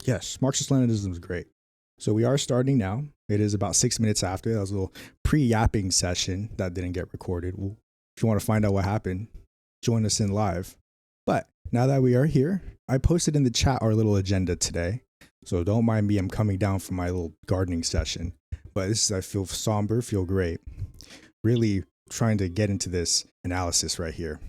Yes, Marxist-Leninism is great. So we are starting now. It is about 6 minutes after. That was a little pre-yapping session that didn't get recorded. Well, if you want to find out what happened, join us in live. But now that we are here, I posted in the chat our little agenda today. So don't mind me, I'm coming down from my little gardening session. But I feel somber, feel great. Really trying to get into this analysis right here.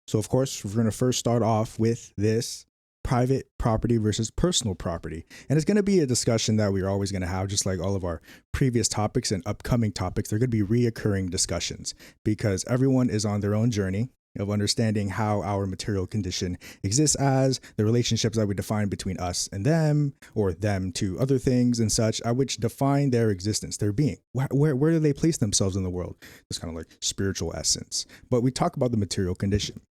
So of course, we're going to first start off with this private property versus personal property. And it's going to be a discussion that we're always going to have, just like all of our previous topics and upcoming topics. They're going to be reoccurring discussions because everyone is on their own journey of understanding how our material condition exists as the relationships that we define between us and them, or them to other things and such, which define their existence, their being. Where do they place themselves in the world? It's kind of like spiritual essence. But we talk about the material condition.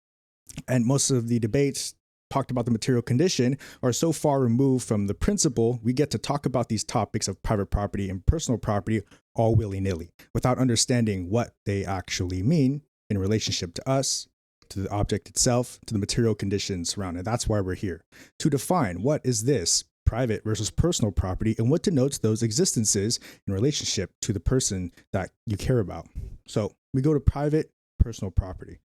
And most of the debates talked about the material condition are so far removed from the principle, we get to talk about these topics of private property and personal property all willy-nilly without understanding what they actually mean in relationship to us, to the object itself, to the material conditions surrounding. That's why we're here, to define what is this private versus personal property and what denotes those existences in relationship to the person that you care about. So we go to private personal property.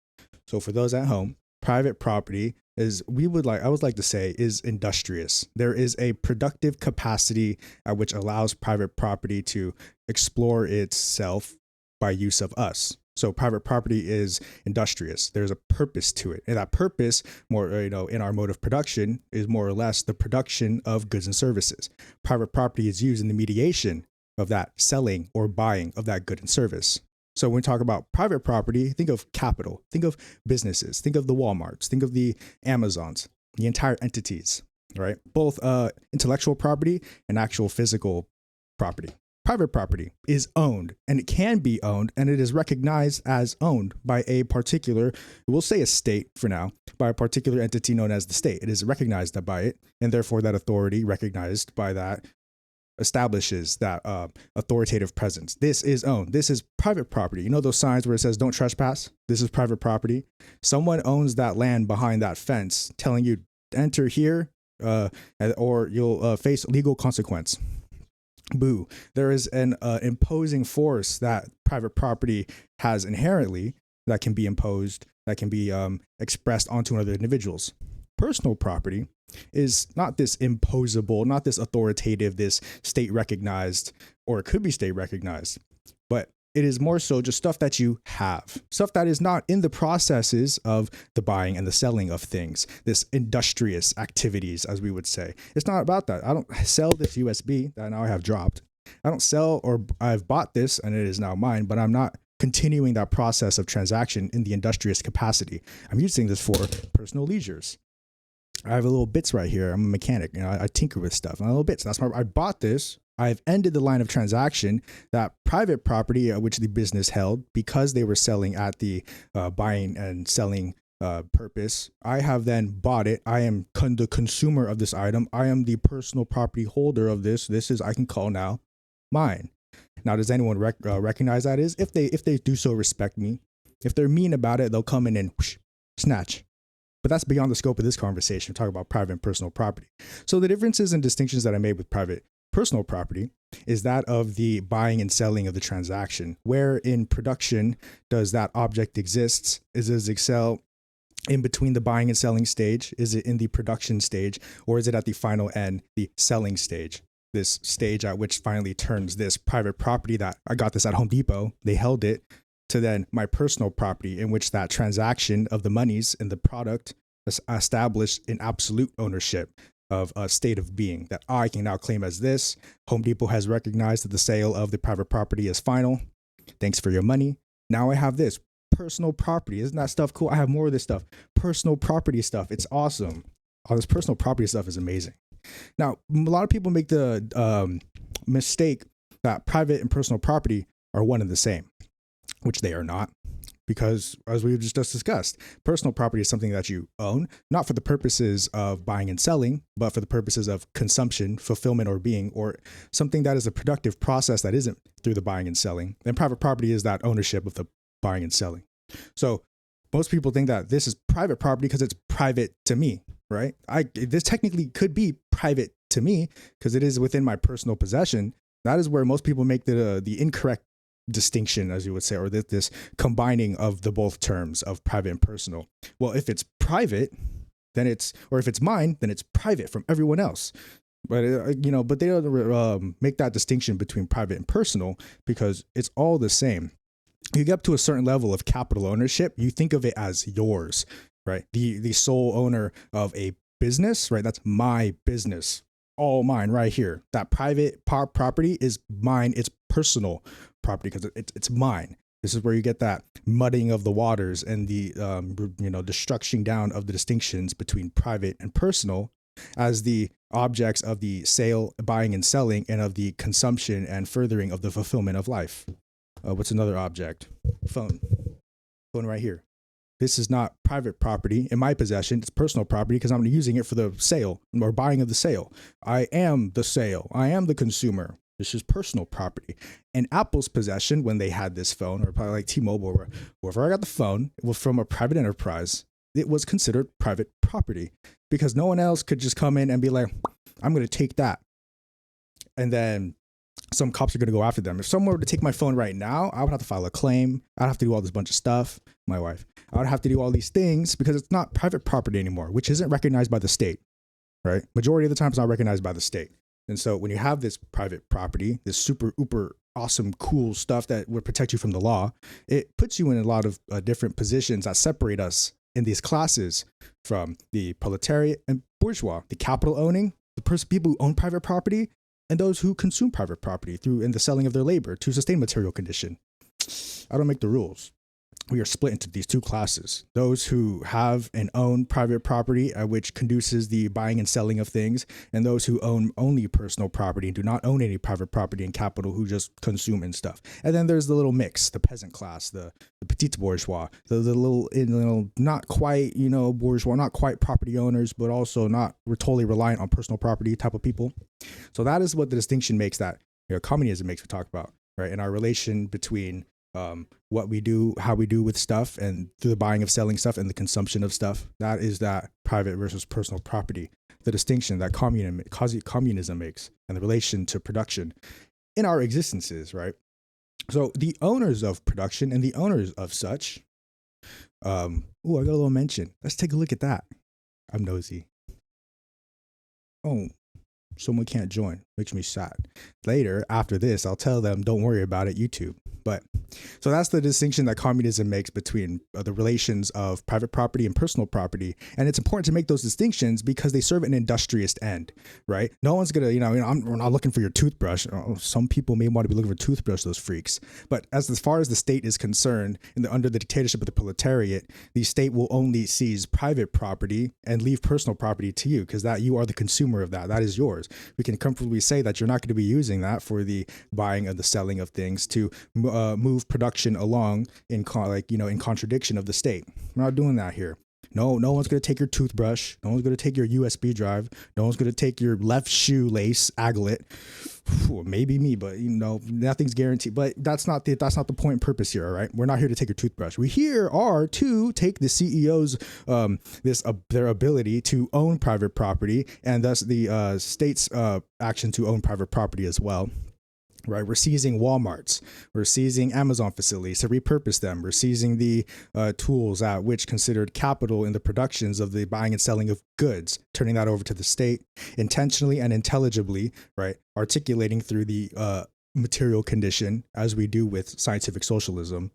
So for those at home, private property is, I would like to say, is industrious. There is a productive capacity at which allows private property to explore itself by use of us. So private property is industrious. There's a purpose to it. And that purpose, more, in our mode of production, is more or less the production of goods and services. Private property is used in the mediation of that selling or buying of that good and service. So when we talk about private property, think of capital, think of businesses, think of the Walmarts, think of the Amazons, the entire entities, right? Both intellectual property and actual physical property. Private property is owned, and it can be owned, and it is recognized as owned by a particular, we'll say a state for now, by a particular entity known as the state. It is recognized by it, and therefore that authority recognized by that establishes that authoritative presence. This is owned. This is private property. You know those signs where it says don't trespass? This is private property. Someone owns that land behind that fence telling you enter here or you'll face legal consequence. Boo. There is an imposing force that private property has inherently that can be imposed, that can be expressed onto other individuals. Personal property is not this imposable, not this authoritative, this state recognized, or it could be state recognized, but it is more so just stuff that you have, stuff that is not in the processes of the buying and the selling of things, this industrious activities, as we would say. It's not about that. I don't sell this USB that now I have dropped. I don't sell, or I've bought this and it is now mine, but I'm not continuing that process of transaction in the industrious capacity. I'm using this for personal leisures. I have a little bits right here. I'm a mechanic. I tinker with stuff. I have little bits. That's why I bought this. I've ended the line of transaction that private property, which the business held, because they were selling at the buying and selling purpose. I have then bought it. I am the consumer of this item. I am the personal property holder of this. This is, I can call now, mine. Now, does anyone recognize that is? If they do so respect me, if they're mean about it, they'll come in and whoosh, snatch. But that's beyond the scope of this conversation. We're talking about private and personal property. So the differences and distinctions that I made with private personal property is that of the buying and selling of the transaction. Where in production does that object exist? Does it excel in between the buying and selling stage? Is it in the production stage? Or is it at the final end, the selling stage? This stage at which finally turns this private property that I got this at Home Depot, they held it, to then my personal property, in which that transaction of the monies and the product is established in absolute ownership of a state of being that I can now claim as this. Home Depot has recognized that the sale of the private property is final. Thanks for your money. Now I have this personal property. Isn't that stuff cool? I have more of this stuff. Personal property stuff. It's awesome. All this personal property stuff is amazing. Now, a lot of people make the mistake that private and personal property are one and the same, which they are not, because as we've just discussed, personal property is something that you own, not for the purposes of buying and selling, but for the purposes of consumption, fulfillment, or being, or something that is a productive process that isn't through the buying and selling. And private property is that ownership of the buying and selling. So most people think that this is private property because it's private to me. right? This technically could be private to me because it is within my personal possession. That is where most people make the incorrect distinction, as you would say, or this combining of the both terms of private and personal. Well, if it's private, then or if it's mine, then it's private from everyone else. But but they don't make that distinction between private and personal because it's all the same. You get up to a certain level of capital ownership, you think of it as yours, right? The sole owner of a business, right? That's my business, all mine right here. That private property is mine. It's personal property because it's mine. This is where you get that muddying of the waters and the destruction down of the distinctions between private and personal as the objects of the sale, buying and selling, and of the consumption and furthering of the fulfillment of life. What's another object? Phone right here. This is not private property in my possession. It's personal property because I'm using it for the sale or buying of the sale. I am the sale. I am the consumer. This is personal property. In Apple's possession, when they had this phone, or probably like T-Mobile, or wherever I got the phone, it was from a private enterprise. It was considered private property because no one else could just come in and be like, I'm going to take that. And then some cops are going to go after them. If someone were to take my phone right now, I would have to file a claim. I'd have to do all this bunch of stuff. My wife. I would have to do all these things because it's not private property anymore, which isn't recognized by the state, right? Majority of the time, it's not recognized by the state. And so when you have this private property, this super, uber awesome, cool stuff that would protect you from the law, it puts you in a lot of different positions that separate us in these classes from the proletariat and bourgeois, the capital owning, people who own private property, and those who consume private property through in the selling of their labor to sustain material condition. I don't make the rules. We are split into these two classes. Those who have and own private property, which conduces the buying and selling of things, and those who own only personal property and do not own any private property and capital, who just consume and stuff. And then there's the little mix, the peasant class, the petit bourgeois, the little not quite, bourgeois, not quite property owners, but also we're totally reliant on personal property type of people. So that is what the distinction makes that communism makes we talk about, right? In our relation between what we do, how we do with stuff, and through the buying of selling stuff and the consumption of stuff. That is that private versus personal property, the distinction that communism makes, and the relation to production in our existences, right? So the owners of production and the owners of such. I got a little mention. Let's take a look at that. I'm nosy. Oh, someone can't join. Makes me sad. Later, after this, I'll tell them, don't worry about it, YouTube. But so that's the distinction that communism makes between the relations of private property and personal property. And it's important to make those distinctions because they serve an industrious end, right? No one's going to, we're not looking for your toothbrush. Some people may want to be looking for a toothbrush, those freaks. But as far as the state is concerned, under the dictatorship of the proletariat, the state will only seize private property and leave personal property to you because that you are the consumer of that. That is yours. We can comfortably say that you're not going to be using that for the buying and the selling of things to move production along in contradiction of the state. We're not doing that here. No one's going to take your toothbrush. No one's going to take your USB drive. No one's going to take your left shoelace aglet. Maybe me, but nothing's guaranteed. But that's not the point and purpose here. All right, we're not here to take your toothbrush. We here are to take the CEO's their ability to own private property and thus the state's action to own private property as well. Right, we're seizing Walmarts, we're seizing Amazon facilities to repurpose them. We're seizing the tools at which considered capital in the productions of the buying and selling of goods, turning that over to the state intentionally and intelligibly, right? Articulating through the material condition, as we do with scientific socialism,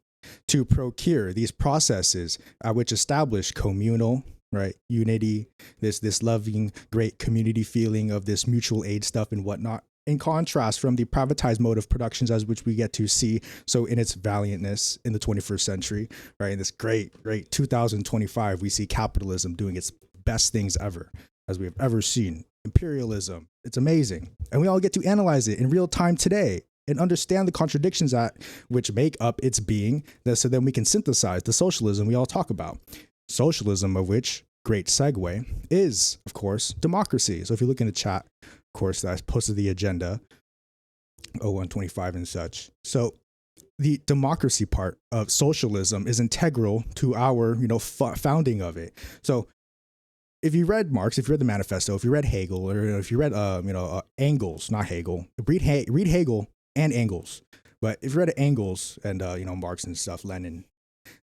to procure these processes at which establish communal, right, unity, this loving, great community feeling of this mutual aid stuff and whatnot. In contrast from the privatized mode of productions as which we get to see so in its valiantness in the 21st century, right, in this great 2025, we see capitalism doing its best things ever as we have ever seen. Imperialism, it's amazing, and we all get to analyze it in real time today and understand the contradictions that which make up its being, so then we can synthesize the socialism we all talk about. Socialism, of which, great segue, is of course democracy. So if you look in the chat, of course, that's posted the agenda 0125 and such. So the democracy part of socialism is integral to our founding of it. So if you read Marx, if you read the Manifesto, if you read Hegel, or if you read Engels, not Hegel, read Hegel and Engels. But if you read Engels and Marx and stuff, Lenin,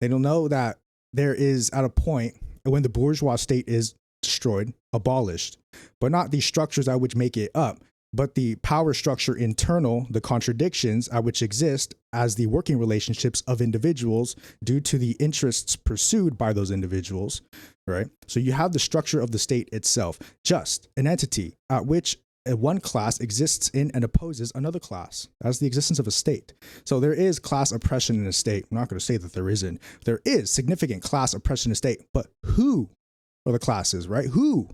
then you'll know that there is at a point when the bourgeois state is destroyed, abolished, but not the structures at which make it up, but the power structure internal, the contradictions at which exist as the working relationships of individuals due to the interests pursued by those individuals, right? So you have the structure of the state itself, just an entity at which one class exists in and opposes another class. That's the existence of a state. So there is class oppression in a state. I'm not going to say that there isn't. There is significant class oppression in a state, but who are the classes, right? Who?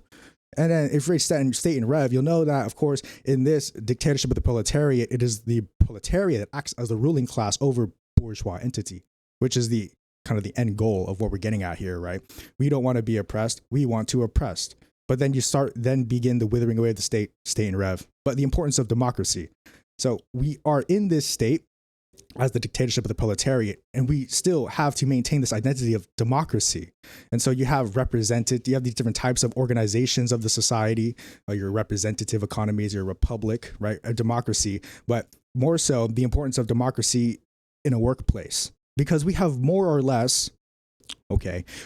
And then if we state in Rev, you'll know that, of course, in this dictatorship of the proletariat, it is the proletariat that acts as the ruling class over bourgeois entity, which is the kind of the end goal of what we're getting at here, right? We don't want to be oppressed. We want to oppress. But then then begin the withering away of the state in Rev. But the importance of democracy. So we are in this state as the dictatorship of the proletariat, and we still have to maintain this identity of democracy. And so you have these different types of organizations of the society, your representative economies, your republic, right? A democracy, but more so the importance of democracy in a workplace, because we have more or less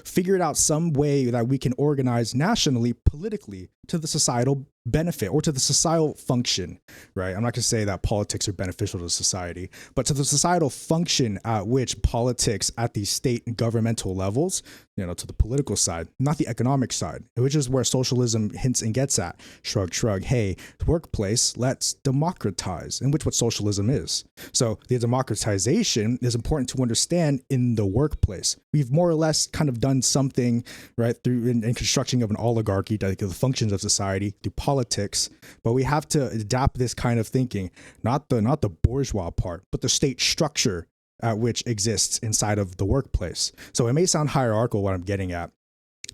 figured out some way that we can organize nationally, politically, to the societal benefit or to the societal function, right? I'm not going to say that politics are beneficial to society, but to the societal function at which politics at the state and governmental levels, to the political side, not the economic side, which is where socialism hints and gets at. Shrug, shrug. Hey, workplace, let's democratize, in which what socialism is. So the democratization is important to understand in the workplace. We've more or less kind of done something, right, through in construction of an oligarchy, like the functions of society, through politics, but we have to adapt this kind of thinking, not the bourgeois part, but the state structure at which exists inside of the workplace. So it may sound hierarchical what I'm getting at,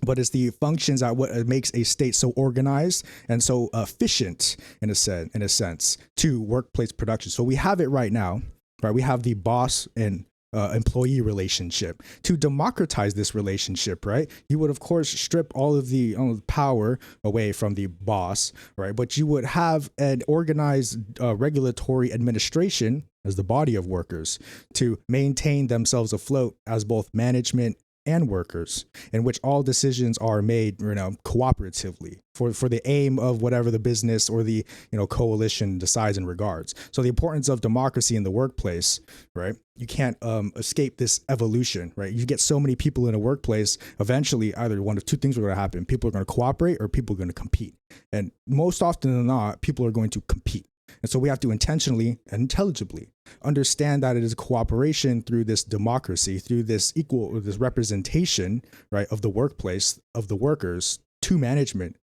but it's the functions that what makes a state so organized and so efficient in a sense to workplace production. So we have it right now, right? We have the boss and employee relationship. To democratize this relationship, right, you would of course strip all of the power away from the boss, right, but you would have an organized regulatory administration as the body of workers to maintain themselves afloat as both management and workers, in which all decisions are made, cooperatively for the aim of whatever the business or the coalition decides in regards. So the importance of democracy in the workplace, right? You can't escape this evolution, right? You get so many people in a workplace, eventually either one of two things are going to happen. People are going to cooperate or people are going to compete. And most often than not, people are going to compete. And so we have to intentionally and intelligibly understand that it is a cooperation through this democracy, through this this representation, right, of the workplace, of the workers to management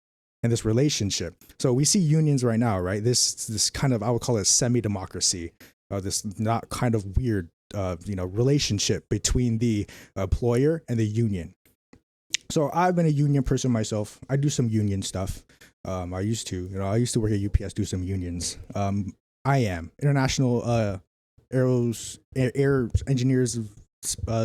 and this relationship. So we see unions right now, right? This kind of, I would call it semi-democracy, this not kind of weird, relationship between the employer and the union. So I've been a union person myself. I do some union stuff. I used to work at UPS, do some unions. IAM, International Air Engineers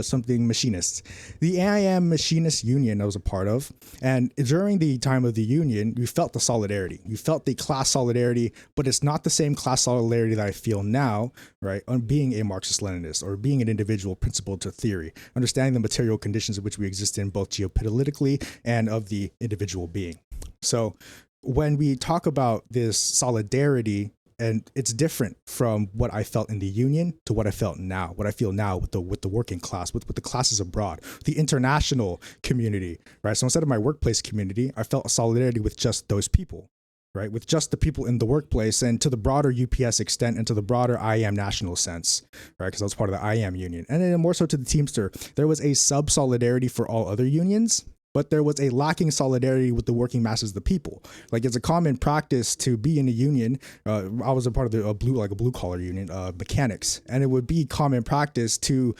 something machinists. The IAM Machinist Union I was a part of. And during the time of the union, you felt the solidarity. You felt the class solidarity, but it's not the same class solidarity that I feel now, right? On being a Marxist-Leninist or being an individual principled to theory, understanding the material conditions in which we exist in both geopolitically and of the individual being. So when we talk about this solidarity, and it's different from what I felt in the union to what I feel now with the working class, with the classes abroad, the international community, right? So instead of my workplace community, I felt a solidarity with just those people, right? With just the people in the workplace and to the broader UPS extent and to the broader IAM national sense, right? Because I was part of the IAM union. And then more so to the Teamster, there was a sub-solidarity for all other unions, but there was a lacking solidarity with the working masses of the people. Like it's a common practice to be in a union. I was a part of a blue collar union, mechanics, and it would be common practice to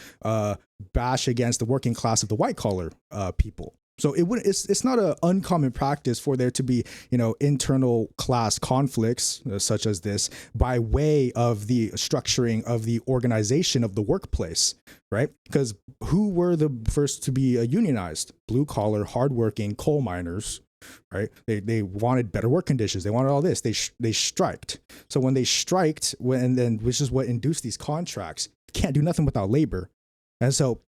bash against the working class of the white collar people. So it's not an uncommon practice for there to be, internal class conflicts such as this by way of the structuring of the organization of the workplace, right? Because who were the first to be unionized? Blue collar, hardworking coal miners, right? They wanted better work conditions. They wanted all this. They striked. So when they striked, which is what induced these contracts, you can't do nothing without labor. And so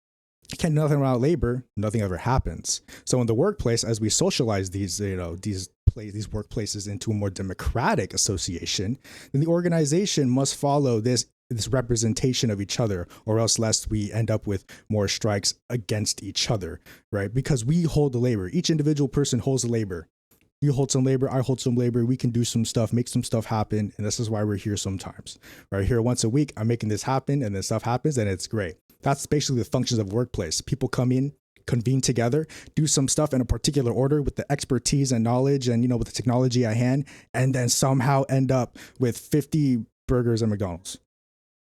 you can't do nothing without labor, nothing ever happens. So in the workplace, as we socialize these workplaces into a more democratic association, then the organization must follow this representation of each other, or else lest we end up with more strikes against each other, right? Because we hold the labor. Each individual person holds the labor. You hold some labor, I hold some labor. We can do some stuff, make some stuff happen. And this is why we're here sometimes. Right here once a week, I'm making this happen, and then stuff happens, and it's great. That's basically the functions of workplace. People come in, convene together, do some stuff in a particular order with the expertise and knowledge and, with the technology at hand, and then somehow end up with 50 burgers at McDonald's.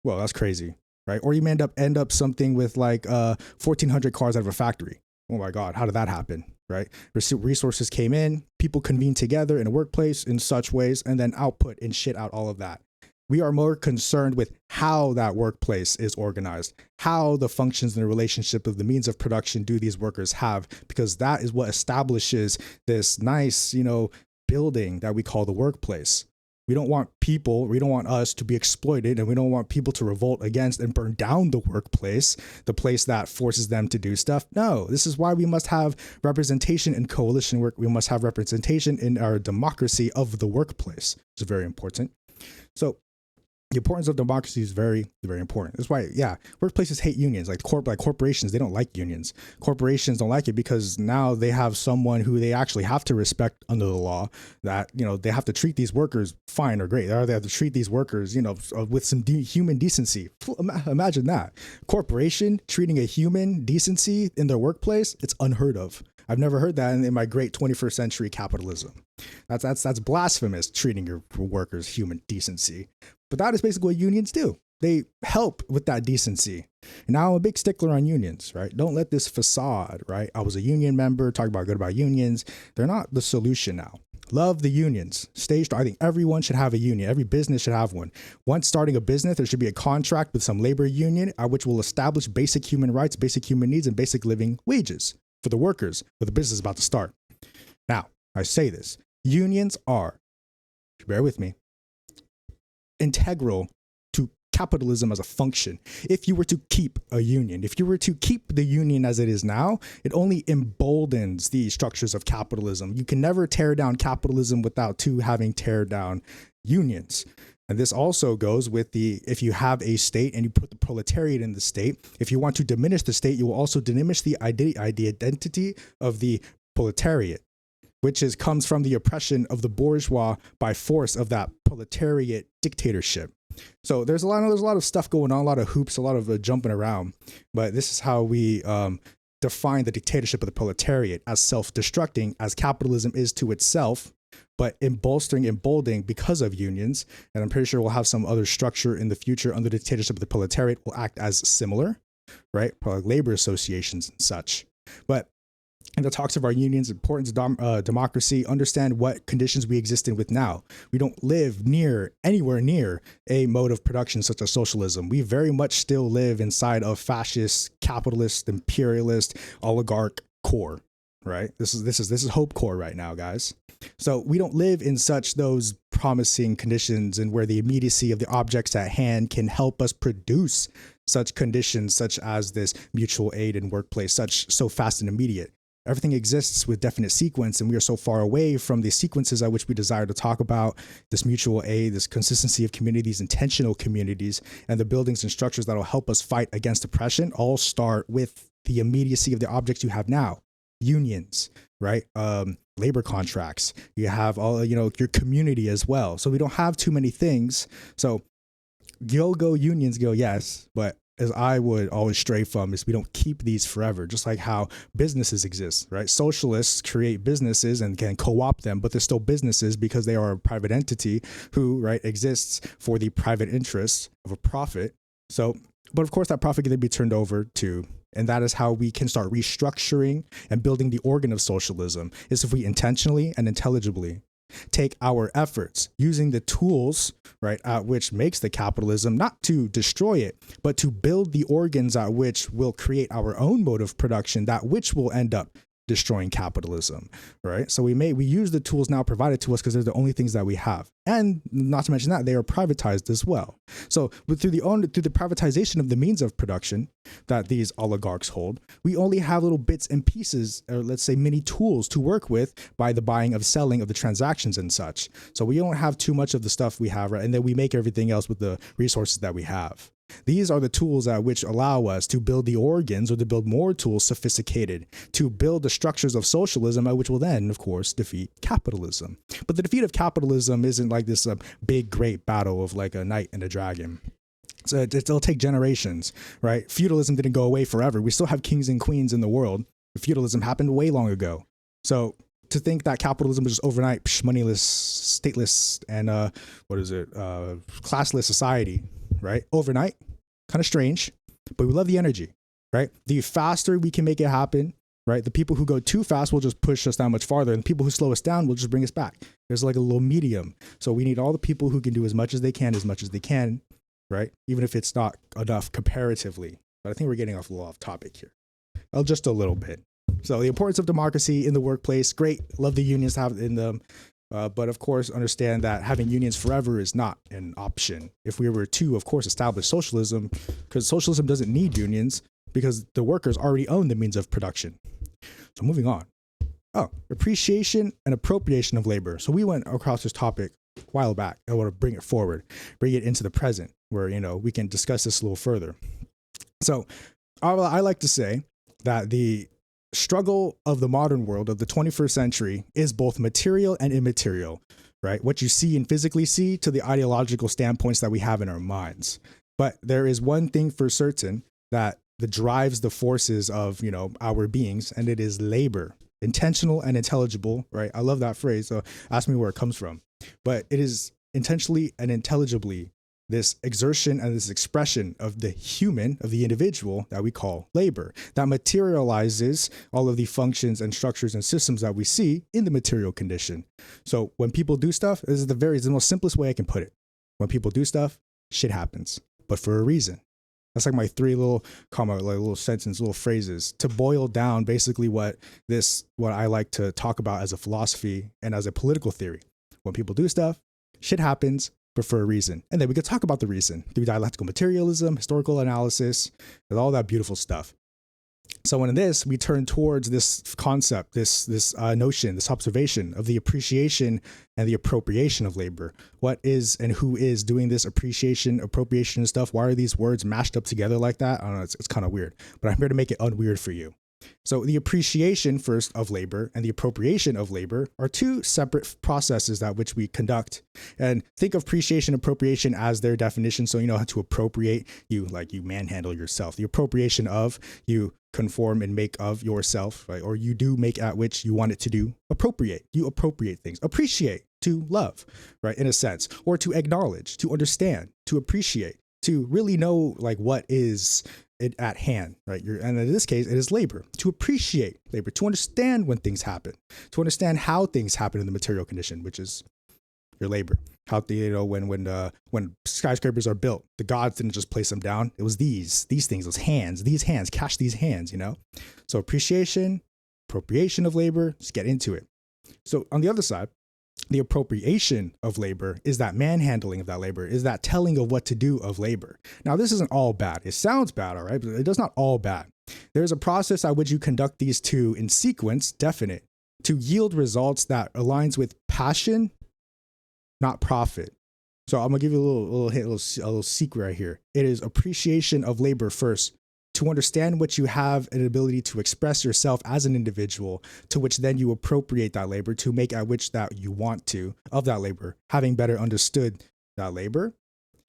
Well, that's crazy, right? Or you may end up something with like 1,400 cars out of a factory. Oh my God, how did that happen, right? Resources came in, people convened together in a workplace in such ways, and then output and shit out all of that. We are more concerned with how that workplace is organized, how the functions and the relationship of the means of production do these workers have, because that is what establishes this nice, building that we call the workplace. We don't want us to be exploited, and we don't want people to revolt against and burn down the workplace, the place that forces them to do stuff. No, this is why we must have representation in coalition work. We must have representation in our democracy of the workplace, which is very important. So the importance of democracy is very, very important. That's why, workplaces hate unions. Like corporations, they don't like unions. Corporations don't like it because now they have someone who they actually have to respect under the law. That they have to treat these workers fine or great. Or they have to treat these workers, with some human decency. Imagine that corporation treating a human decency in their workplace. It's unheard of. I've never heard that in my great 21st century capitalism. That's blasphemous, treating your workers human decency. But that is basically what unions do. They help with that decency. And now I'm a big stickler on unions, right? Don't let this facade, right? I was a union member, talk about good about unions. They're not the solution now. Love the unions. Stay strong. I think everyone should have a union. Every business should have one. Once starting a business, there should be a contract with some labor union, which will establish basic human rights, basic human needs, and basic living wages for the workers, for the business is about to start. Now, I say this. Unions are, bear with me, integral to capitalism as a function. If you were to keep a union, if you were to keep the union as it is now, it only emboldens the structures of capitalism. You can never tear down capitalism without having tear down unions. And this also goes with if you have a state and you put the proletariat in the state, if you want to diminish the state, you will also diminish the identity of the proletariat, which comes from the oppression of the bourgeois by force of that proletariat dictatorship. So there's a lot of stuff going on, a lot of hoops, a lot of jumping around. But this is how we define the dictatorship of the proletariat as self-destructing, as capitalism is to itself, but emboldening because of unions. And I'm pretty sure we'll have some other structure in the future under the dictatorship of the proletariat will act as similar, right? Probably like labor associations and such. But in the talks of our unions, importance of democracy, understand what conditions we exist in with now. We don't live anywhere near a mode of production such as socialism. We very much still live inside of fascist, capitalist, imperialist, oligarch core, right? This is hope core right now, guys. So we don't live in those promising conditions and where the immediacy of the objects at hand can help us produce such conditions, such as this mutual aid in workplace, so fast and immediate. Everything exists with definite sequence, and we are so far away from the sequences at which we desire to talk about this mutual aid, this consistency of communities, intentional communities, and the buildings and structures that will help us fight against oppression all start with the immediacy of the objects you have now. Unions, right? Labor contracts. You have all, your community as well. So we don't have too many things. So go unions, go yes, but as I would always stray from is we don't keep these forever, just like how businesses exist, right? Socialists create businesses and can co-opt them, but they're still businesses because they are a private entity who, right, exists for the private interests of a profit. So, but of course that profit can be turned over to, and that is how we can start restructuring and building the organ of socialism, is if we intentionally and intelligibly take our efforts using the tools, right, at which makes the capitalism, not to destroy it, but to build the organs at which will create our own mode of production, that which will end up destroying capitalism, right? So we use the tools now provided to us because they're the only things that we have. And not to mention that they are privatized as well. So through the privatization of the means of production that these oligarchs hold, we only have little bits and pieces, or let's say mini tools to work with by the buying of selling of the transactions and such. So we don't have too much of the stuff we have, right? And then we make everything else with the resources that we have. These are the tools at which allow us to build the organs, or to build more tools sophisticated, to build the structures of socialism, which will then, of course, defeat capitalism. But the defeat of capitalism isn't like this big, great battle of like a knight and a dragon. So it'll take generations, right? Feudalism didn't go away forever. We still have kings and queens in the world. Feudalism happened way long ago. So to think that capitalism was just overnight, moneyless, stateless, and classless society, right? Overnight, kind of strange, but we love the energy, right? The faster we can make it happen, right? The people who go too fast will just push us down much farther, and the people who slow us down will just bring us back. There's like a little medium. So we need all the people who can do as much as they can, right? Even if it's not enough comparatively. But I think we're getting off a little off topic here. Just a little bit. So the importance of democracy in the workplace, great. Love the unions to have in them. But of course, understand that having unions forever is not an option. If we were to, of course, establish socialism, because socialism doesn't need unions because the workers already own the means of production. So moving on. Appreciation and appropriation of labor. So we went across this topic a while back. I want to bring it forward, bring it into the present where, we can discuss this a little further. So I like to say that the struggle of the modern world of the 21st century is both material and immaterial, right? What you see and physically see to the ideological standpoints that we have in our minds. But there is one thing for certain that drives the forces of, our beings, and it is labor, intentional and intelligible, right? I love that phrase. So ask me where it comes from, but it is intentionally and intelligibly this exertion and this expression of the human, of the individual that we call labor, that materializes all of the functions and structures and systems that we see in the material condition. So when people do stuff, this is the most simplest way I can put it. When people do stuff, shit happens, but for a reason. That's like my three little little sentence, little phrases to boil down basically what I like to talk about as a philosophy and as a political theory. When people do stuff, shit happens, but for a reason. And then we could talk about the reason through dialectical materialism, historical analysis, and all that beautiful stuff. So in this, we turn towards this concept, this notion, this observation of the appreciation and the appropriation of labor. What is and who is doing this appreciation, appropriation and stuff? Why are these words mashed up together like that? I don't know, it's kind of weird, but I'm here to make it unweird for you. So the appreciation first of labor and the appropriation of labor are two separate processes that which we conduct. And think of appreciation, appropriation as their definition. So you know how to appropriate, you manhandle yourself. The appropriation of, you conform and make of yourself, right? Or you do make at which you want it to do. Appropriate, you appropriate things. Appreciate, to love, right? In a sense, or to acknowledge, to understand, to appreciate, to really know like what is it at hand, right? And in this case, it is labor. To appreciate labor, to understand when things happen, to understand how things happen in the material condition, which is your labor. How when skyscrapers are built, the gods didn't just place them down. It was these things, these hands, catch these hands, So appreciation, appropriation of labor. Let's get into it. So on the other side, the appropriation of labor is that manhandling of that labor, is that telling of what to do of labor. Now, this isn't all bad. It sounds bad, all right, but it does not all bad. There's a process at which you conduct these two in sequence, definite, to yield results that aligns with passion, not profit. So I'm gonna give you a little hint, a little secret right here. It is appreciation of labor first, to understand what you have, an ability to express yourself as an individual, to which then you appropriate that labor to make at which that you want to of that labor, having better understood that labor.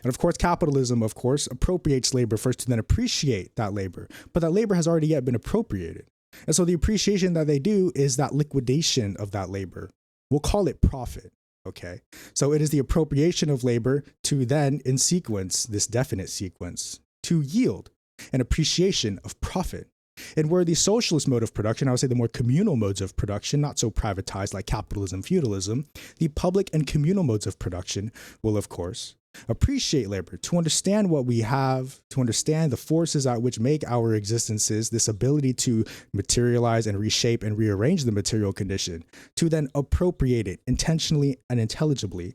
And of course, capitalism, of course, appropriates labor first to then appreciate that labor, but that labor has already yet been appropriated. And so the appreciation that they do is that liquidation of that labor. We'll call it profit. Okay. So it is the appropriation of labor to then, in sequence, this definite sequence, to yield an appreciation of profit. And where the socialist mode of production, I would say the more communal modes of production, not so privatized like capitalism, feudalism, the public and communal modes of production will, of course, appreciate labor, to understand what we have, to understand the forces at which make our existences, this ability to materialize and reshape and rearrange the material condition, to then appropriate it intentionally and intelligibly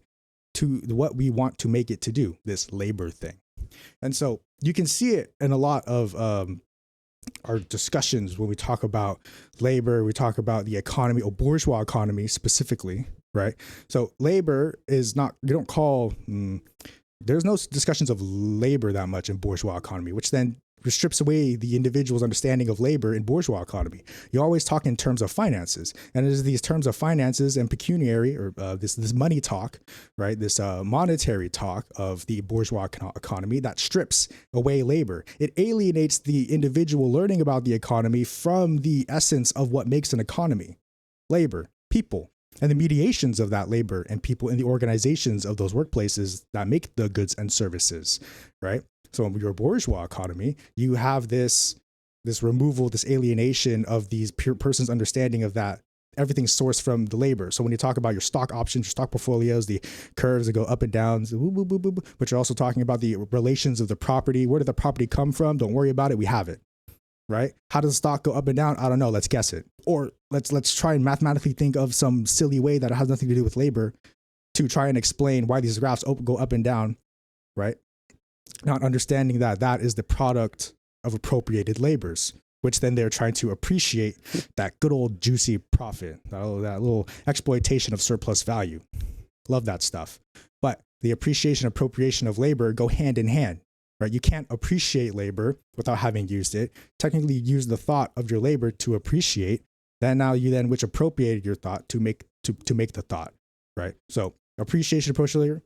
to what we want to make it to do, this labor thing. And so you can see it in a lot of our discussions when we talk about labor, we talk about the economy or bourgeois economy specifically, right? So labor is not, you don't call, there's no discussions of labor that much in bourgeois economy, which then strips away the individual's understanding of labor in bourgeois economy. You always talk in terms of finances, and it is these terms of finances and pecuniary, or this money talk, right? This monetary talk of the bourgeois economy that strips away labor. It alienates the individual learning about the economy from the essence of what makes an economy: labor, people, and the mediations of that labor and people in the organizations of those workplaces that make the goods and services, right? So in your bourgeois economy, you have this removal, this alienation of these person's understanding of that everything's sourced from the labor. So when you talk about your stock options, your stock portfolios, the curves that go up and down, but you're also talking about the relations of the property. Where did the property come from? Don't worry about it. We have it, right? How does the stock go up and down? I don't know. Let's guess it. Or let's try and mathematically think of some silly way that has nothing to do with labor to try and explain why these graphs go up and down, right? Not understanding that that is the product of appropriated labors, which then they're trying to appreciate that good old juicy profit, that little exploitation of surplus value. Love that stuff. But the appreciation, appropriation of labor go hand in hand, right? You can't appreciate labor without having used it. Technically, you use the thought of your labor to appreciate. Then now you then which appropriated your thought to make the thought, right? So appreciation, appropriation,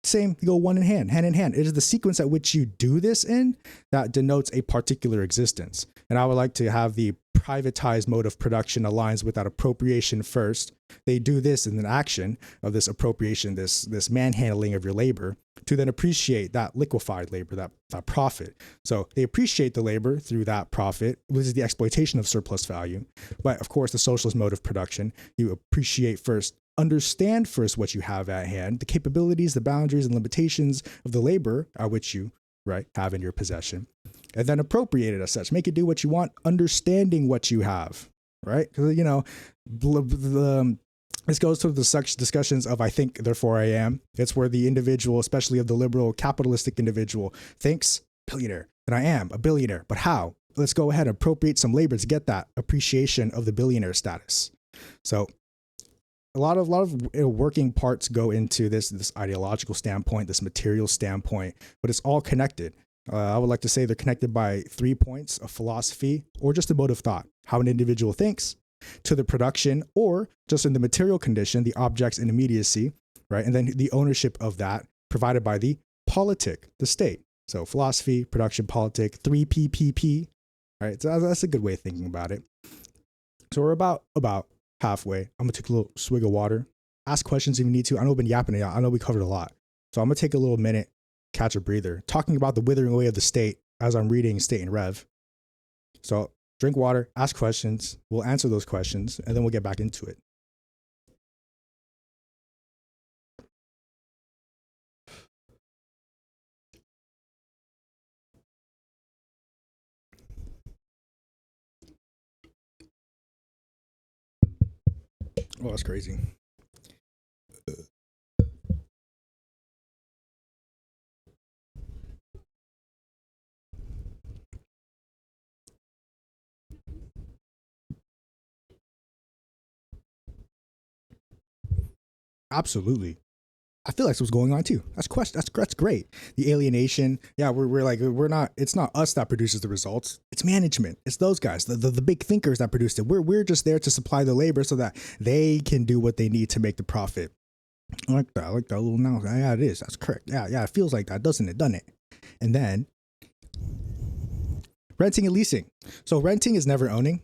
same, you go hand in hand. It is the sequence at which you do this in that denotes a particular existence. And I would like to have the privatized mode of production aligns with that appropriation first. They do this in an action of this appropriation, this manhandling of your labor, to then appreciate that liquefied labor, that profit. So they appreciate the labor through that profit, which is the exploitation of surplus value. But of course, the socialist mode of production, you appreciate first, understand first what you have at hand, the capabilities, the boundaries, and limitations of the labor at which you, right, have in your possession, and then appropriate it as such. Make it do what you want, understanding what you have, right? Because, you know, this goes to the discussions of I think, therefore I am. It's where the individual, especially of the liberal capitalistic individual, thinks billionaire, and I am a billionaire. But how? Let's go ahead and appropriate some labor to get that appreciation of the billionaire status. So a lot of working parts go into this ideological standpoint, this material standpoint, but it's all connected. I would like to say they're connected by 3 points: of philosophy, or just a mode of thought, how an individual thinks, to the production, or just in the material condition, the objects in immediacy, right? And then the ownership of that provided by the politic, the state. So philosophy, production, politic, 3PPP, right? So that's a good way of thinking about it. So we're about halfway. I'm gonna take a little swig of water, ask questions if you need to. I know I've been yapping it out. I know we covered a lot. So I'm gonna take a little minute, catch a breather, talking about the withering away of the state as I'm reading State and Rev. So drink water, ask questions. We'll answer those questions, and then we'll get back into it. Oh, that's crazy. Absolutely. I feel like that's what's going on too. That's great. The alienation. Yeah, we're not, it's not us that produces the results. It's management. It's those guys, the big thinkers that produced it. We're just there to supply the labor so that they can do what they need to make the profit. I like that little now. Yeah, it is. That's correct. Yeah, it feels like that, doesn't it? And then renting and leasing. So renting is never owning.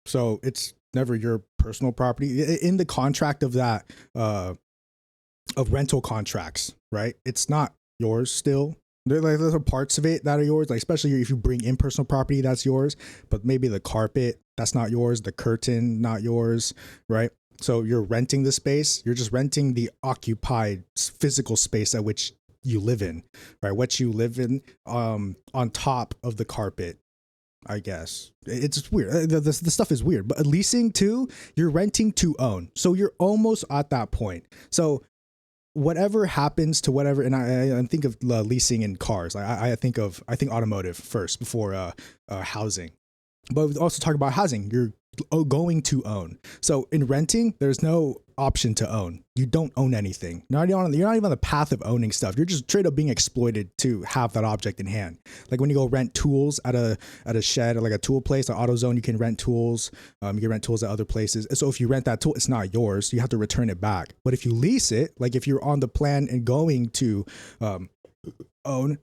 So it's never your personal property. In the contract of that, of rental contracts, right? It's not yours still. There's parts of it that are yours, like especially if you bring in personal property, that's yours. But maybe the carpet, that's not yours. The curtain, not yours, right? So you're renting the space. You're just renting the occupied physical space at which you live in, right? What you live in on top of the carpet, I guess. It's weird. The stuff is weird. But leasing too, you're renting to own. So you're almost at that point. So whatever happens to whatever, and I think of leasing in cars. I think automotive first before housing. But we also talk about housing. You're going to own. So in renting, there's no option to own. You don't own anything. You're not even on the path of owning stuff. You're just straight up being exploited to have that object in hand. Like when you go rent tools at a shed or like a tool place, like AutoZone, you can rent tools. You can rent tools at other places. So if you rent that tool, it's not yours. You have to return it back. But if you lease it, like if you're on the plan and going to own,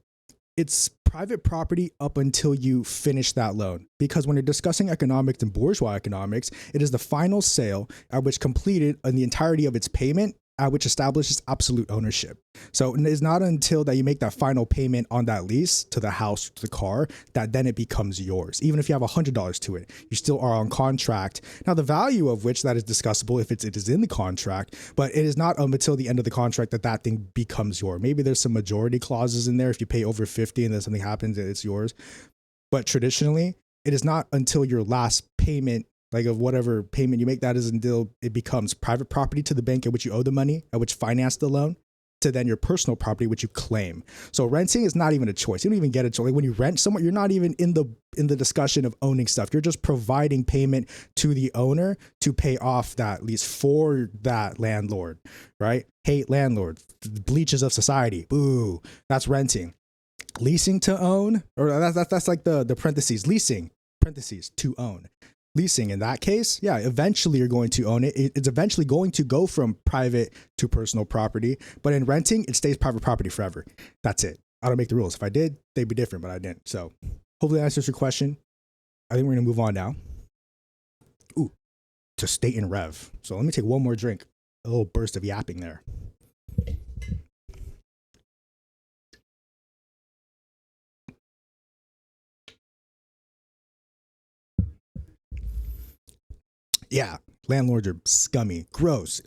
it's private property up until you finish that loan. Because when you're discussing economics and bourgeois economics, it is the final sale at which completed in the entirety of its payment, at which establishes absolute ownership. So it's not until that you make that final payment on that lease to the house, to the car, that then it becomes yours. Even if you have $100 to it, you still are on contract. Now, the value of which that is discussable if it is in the contract, but it is not until the end of the contract that thing becomes yours. Maybe there's some majority clauses in there. If you pay over 50 and then something happens, it's yours. But traditionally, it is not until your last payment, like of whatever payment you make, that is until it becomes private property to the bank at which you owe the money, at which financed the loan, to then your personal property, which you claim. So renting is not even a choice. You don't even get a choice. Like when you rent somewhere, you're not even in the discussion of owning stuff. You're just providing payment to the owner to pay off that lease for that landlord, right? Hate landlord, bleaches of society. Boo. That's renting. Leasing to own, or that's like the parentheses. Leasing, parentheses, to own. Leasing, in that case, yeah, eventually you're going to own it. It's eventually going to go from private to personal property. But in renting, it stays private property forever. That's it. I don't make the rules. If I did, they'd be different, but I didn't. So hopefully that answers your question. I think we're going to move on now. Ooh, to state and rev. So let me take one more drink. A little burst of yapping there. Yeah, landlords are scummy, gross.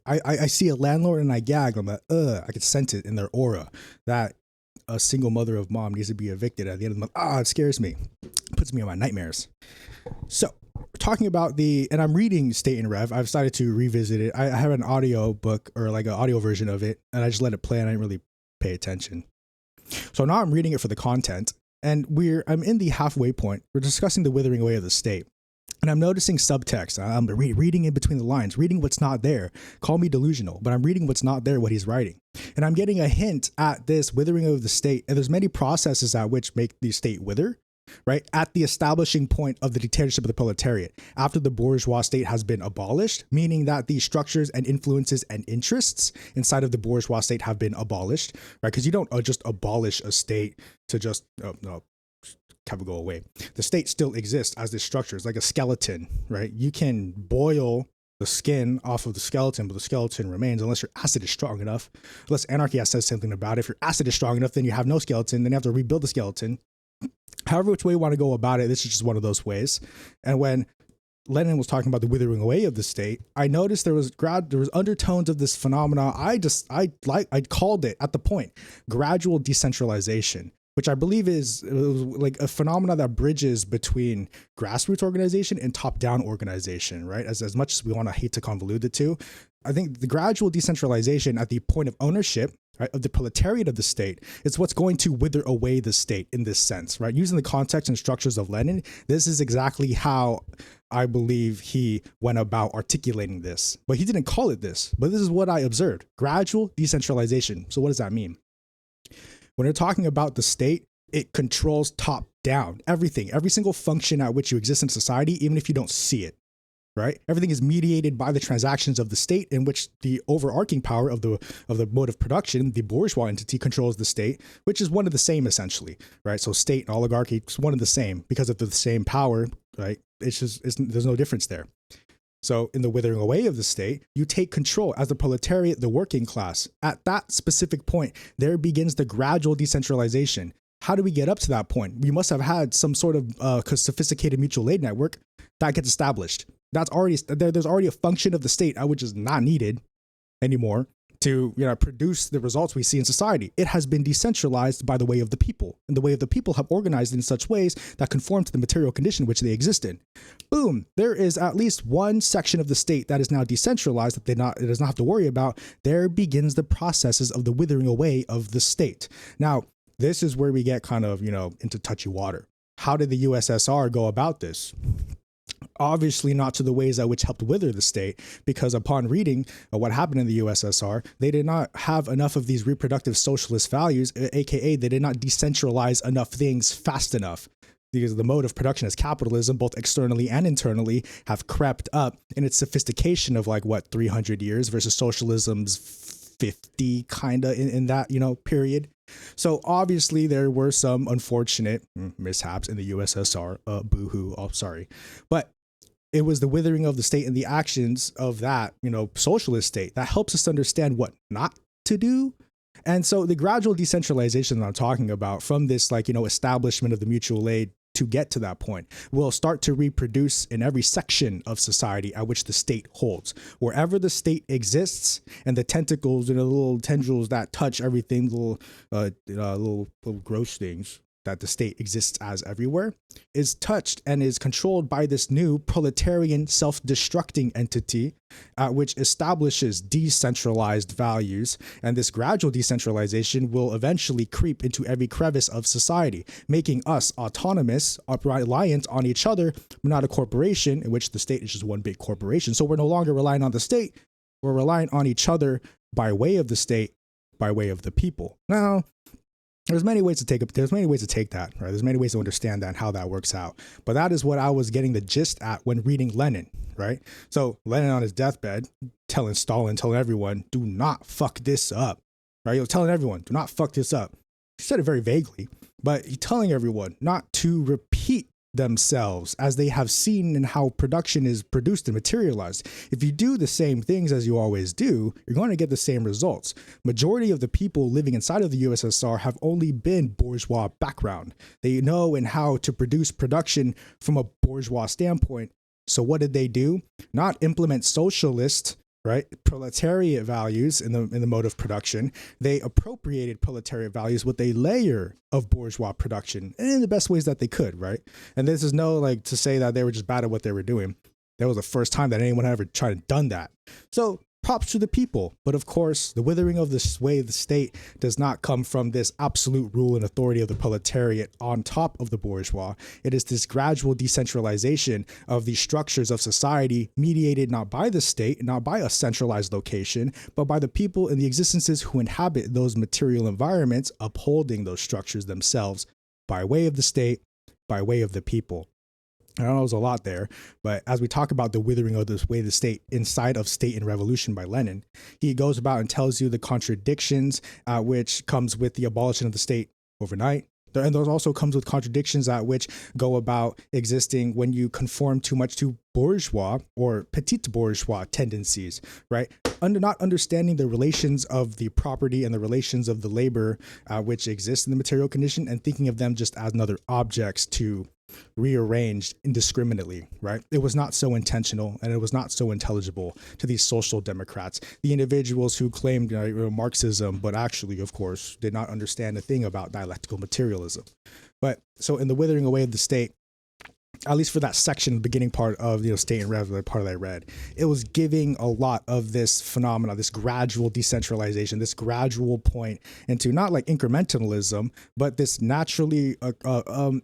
I see a landlord and I gag. I'm like, I can sense it in their aura that a single mother of mom needs to be evicted at the end of the month. It scares me. Puts me on my nightmares. So we're talking about and I'm reading State and Rev. I've decided to revisit it. I have an audio book or like an audio version of it, and I just let it play and I didn't really pay attention. So now I'm reading it for the content, and I'm in the halfway point. We're discussing the withering away of the state. And I'm noticing subtext. I'm reading in between the lines, reading what's not there. Call me delusional, but I'm reading what's not there, what he's writing. And I'm getting a hint at this withering of the state. And there's many processes at which make the state wither, right? At the establishing point of the dictatorship of the proletariat, after the bourgeois state has been abolished, meaning that the structures and influences and interests inside of the bourgeois state have been abolished, right? Because you don't just abolish a state to just, have it go away. The state still exists as this structure. It's like a skeleton, right? You can boil the skin off of the skeleton, but the skeleton remains unless your acid is strong enough. Unless anarchy says something about it. If your acid is strong enough, then you have no skeleton. Then you have to rebuild the skeleton. However which way you want to go about it, this is just one of those ways. And when Lenin was talking about the withering away of the state, I noticed there was undertones of this phenomena. I called it at the point gradual decentralization, which I believe is like a phenomena that bridges between grassroots organization and top-down organization, right? As much as we want to hate to convolute the two, I think the gradual decentralization at the point of ownership, right, of the proletariat of the state is what's going to wither away the state in this sense, right? Using the context and structures of Lenin, this is exactly how I believe he went about articulating this. But he didn't call it this, but this is what I observed. Gradual decentralization. So what does that mean? When you're talking about the state, it controls top down everything, every single function at which you exist in society, even if you don't see it, right? Everything is mediated by the transactions of the state, in which the overarching power of the mode of production, the bourgeois entity, controls the state, which is one of the same essentially, right? So state and oligarchy is one of the same because of the same power, right? There's no difference there. So in the withering away of the state, you take control as the proletariat, the working class. At that specific point, there begins the gradual decentralization. How do we get up to that point? We must have had some sort of sophisticated mutual aid network that gets established. That's already there's already a function of the state which is not needed anymore to produce the results we see in society. It has been decentralized by the way of the people, and the way of the people have organized in such ways that conform to the material condition which they exist in. Boom, there is at least one section of the state that is now decentralized that it does not have to worry about. There begins the processes of the withering away of the state. Now, this is where we get kind of, into touchy water. How did the USSR go about this? Obviously not to the ways that which helped wither the state, because upon reading what happened in the USSR, they did not have enough of these reproductive socialist values, aka they did not decentralize enough things fast enough. Because the mode of production as capitalism, both externally and internally, have crept up in its sophistication of 300 years versus socialism's 50 kind of in that, period. So obviously there were some unfortunate mishaps in the USSR, boo-hoo, oh, sorry. But it was the withering of the state and the actions of that, socialist state that helps us understand what not to do. And so the gradual decentralization that I'm talking about from this, establishment of the mutual aid to get to that point will start to reproduce in every section of society at which the state holds. Wherever the state exists and the tentacles and the little tendrils that touch everything, little gross things that the state exists as everywhere, is touched and is controlled by this new proletarian self-destructing entity which establishes decentralized values. And this gradual decentralization will eventually creep into every crevice of society, making us autonomous, reliant on each other. We're not a corporation, in which the state is just one big corporation. So we're no longer relying on the state. We're relying on each other by way of the state, by way of the people. Now, there's many ways to take that, right? There's many ways to understand that and how that works out. But that is what I was getting the gist at when reading Lenin, right? So Lenin on his deathbed, telling Stalin, telling everyone, do not fuck this up, right? He was telling everyone, do not fuck this up. He said it very vaguely, but he's telling everyone not to repeat themselves as they have seen in how production is produced and materialized. If you do the same things as you always do, you're going to get the same results. Majority of the people living inside of the USSR have only been bourgeois background. They know and how to produce production from a bourgeois standpoint. So what did they do? Not implement socialist, right, proletariat values in the mode of production. They appropriated proletariat values with a layer of bourgeois production in the best ways that they could, right? And this is no to say that they were just bad at what they were doing. That was the first time that anyone had ever tried to done that. So props to the people. But of course, the withering of the sway of the state does not come from this absolute rule and authority of the proletariat on top of the bourgeois. It is this gradual decentralization of the structures of society, mediated not by the state, not by a centralized location, but by the people and the existences who inhabit those material environments, upholding those structures themselves by way of the state, by way of the people. I know there's a lot there, but as we talk about the withering of this way of the state inside of State and Revolution by Lenin, he goes about and tells you the contradictions which comes with the abolition of the state overnight. And those also comes with contradictions which go about existing when you conform too much to bourgeois or petite bourgeois tendencies, right? Not understanding the relations of the property and the relations of the labor which exist in the material condition, and thinking of them just as another objects to rearranged indiscriminately, right? It was not so intentional, and it was not so intelligible to these social democrats, the individuals who claimed Marxism, but actually, of course, did not understand a thing about dialectical materialism. But so in the withering away of the state, at least for that section, the beginning part of State and Rev, the part that I read, it was giving a lot of this phenomena, this gradual decentralization, this gradual point into not incrementalism, but this naturally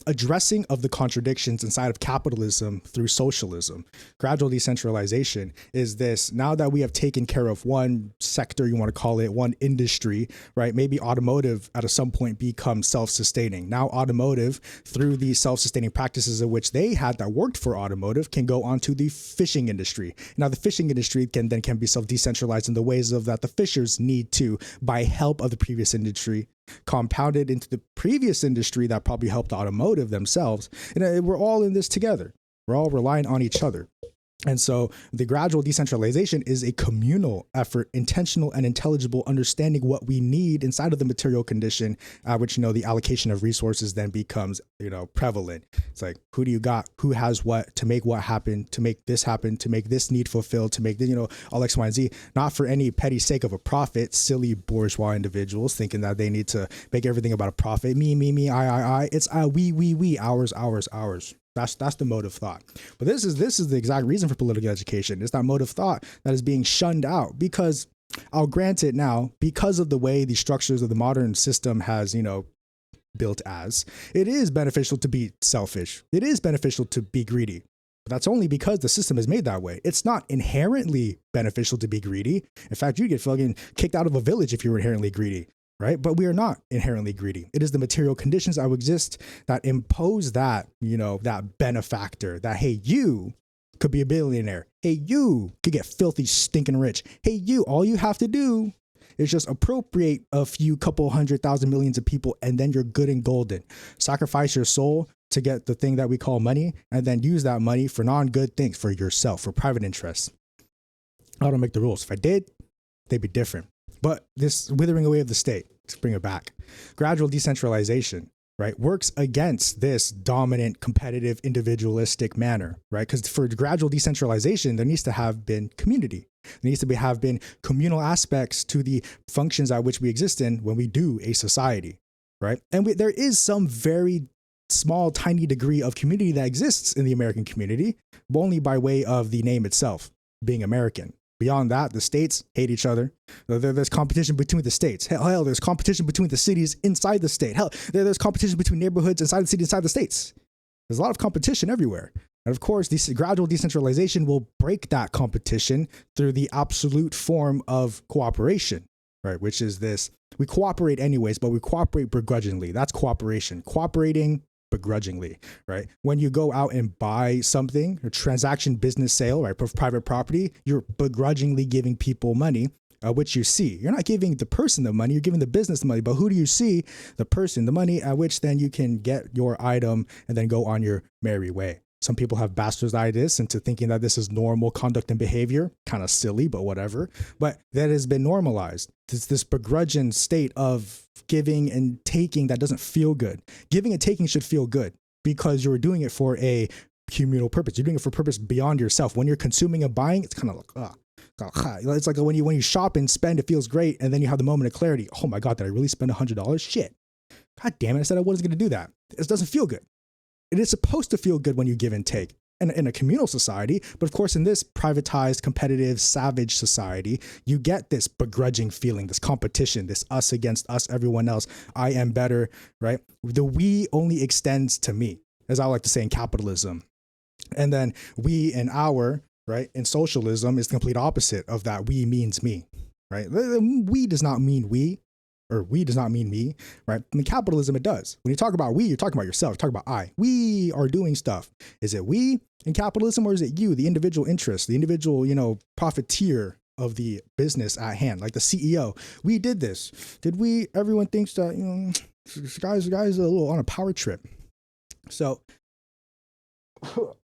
addressing of the contradictions inside of capitalism through socialism. Gradual decentralization is this: now that we have taken care of one sector, you want to call it one industry, right? Maybe automotive at some point becomes self-sustaining. Now automotive, through the self-sustaining practices of which they had that worked for automotive, can go on to the fishing industry. Now the fishing industry can be self-decentralized in the ways of that the fishers need to, by help of the previous industry, compounded into the previous industry that probably helped automotive themselves. And we're all in this together. We're all relying on each other. And so the gradual decentralization is a communal effort, intentional and intelligible, understanding what we need inside of the material condition, which, the allocation of resources then becomes, prevalent. It's like, who do you got? Who has what to make what happen, to make this happen, to make this need fulfilled, to make, all X, Y, and Z, not for any petty sake of a profit, silly bourgeois individuals thinking that they need to make everything about a profit. Me, I. It's we, ours. That's the mode of thought. But this is the exact reason for political education. It's that mode of thought that is being shunned out, because I'll grant it now, because of the way the structures of the modern system has, built as, it is beneficial to be selfish. It is beneficial to be greedy. But that's only because the system is made that way. It's not inherently beneficial to be greedy. In fact, you get fucking kicked out of a village if you're inherently greedy. Right? But we are not inherently greedy. It is the material conditions that exist that impose that, that benefactor, that, hey, you could be a billionaire. Hey, you could get filthy, stinking rich. Hey, you, all you have to do is just appropriate a few couple 100,000 millions of people, and then you're good and golden. Sacrifice your soul to get the thing that we call money, and then use that money for non-good things, for yourself, for private interests. I don't make the rules. If I did, they'd be different. But this withering away of the state, let's bring it back. Gradual decentralization, right, works against this dominant, competitive, individualistic manner, right? Because for gradual decentralization, there needs to have been community. There needs to have been communal aspects to the functions at which we exist in when we do a society, right? And there is some very small, tiny degree of community that exists in the American community, but only by way of the name itself, being American. Beyond that, the states hate each other. There's competition between the states. Hell, there's competition between the cities inside the state. Hell, there's competition between neighborhoods inside the city, inside the states. There's a lot of competition everywhere. And of course, this gradual decentralization will break that competition through the absolute form of cooperation, right? Which is this: we cooperate anyways, but we cooperate begrudgingly. That's cooperation. Cooperating begrudgingly, right? When you go out and buy something, a transaction, business sale, right, private property, you're begrudgingly giving people money, which you see. You're not giving the person the money, you're giving the business the money, but who do you see? The person, the money, at which then you can get your item and then go on your merry way. Some people have bastardized this into thinking that this is normal conduct and behavior. Kind of silly, but whatever. But that has been normalized. It's this begrudging state of giving and taking that doesn't feel good. Giving and taking should feel good because you're doing it for a communal purpose. You're doing it for a purpose beyond yourself. When you're consuming and buying, it's kind of like, it's like when you shop and spend, it feels great. And then you have the moment of clarity. Oh my God, did I really spend $100? Shit. God damn it. I said I wasn't going to do that. It doesn't feel good. It is supposed to feel good when you give and take in a communal society. But of course, in this privatized, competitive, savage society, you get this begrudging feeling, this competition, this us against us, everyone else. I am better, right? The we only extends to me, as I like to say in capitalism. And then we and our, right, in socialism is the complete opposite of that. We means me, right? We does not mean we. Or we does not mean me, right? In capitalism, it does. When you talk about we, you're talking about yourself. You're talking about I. We are doing stuff. Is it we in capitalism, or is it you, the individual interest, the individual, profiteer of the business at hand, like the CEO? We did this. Did we? Everyone thinks that this guy's a little on a power trip. So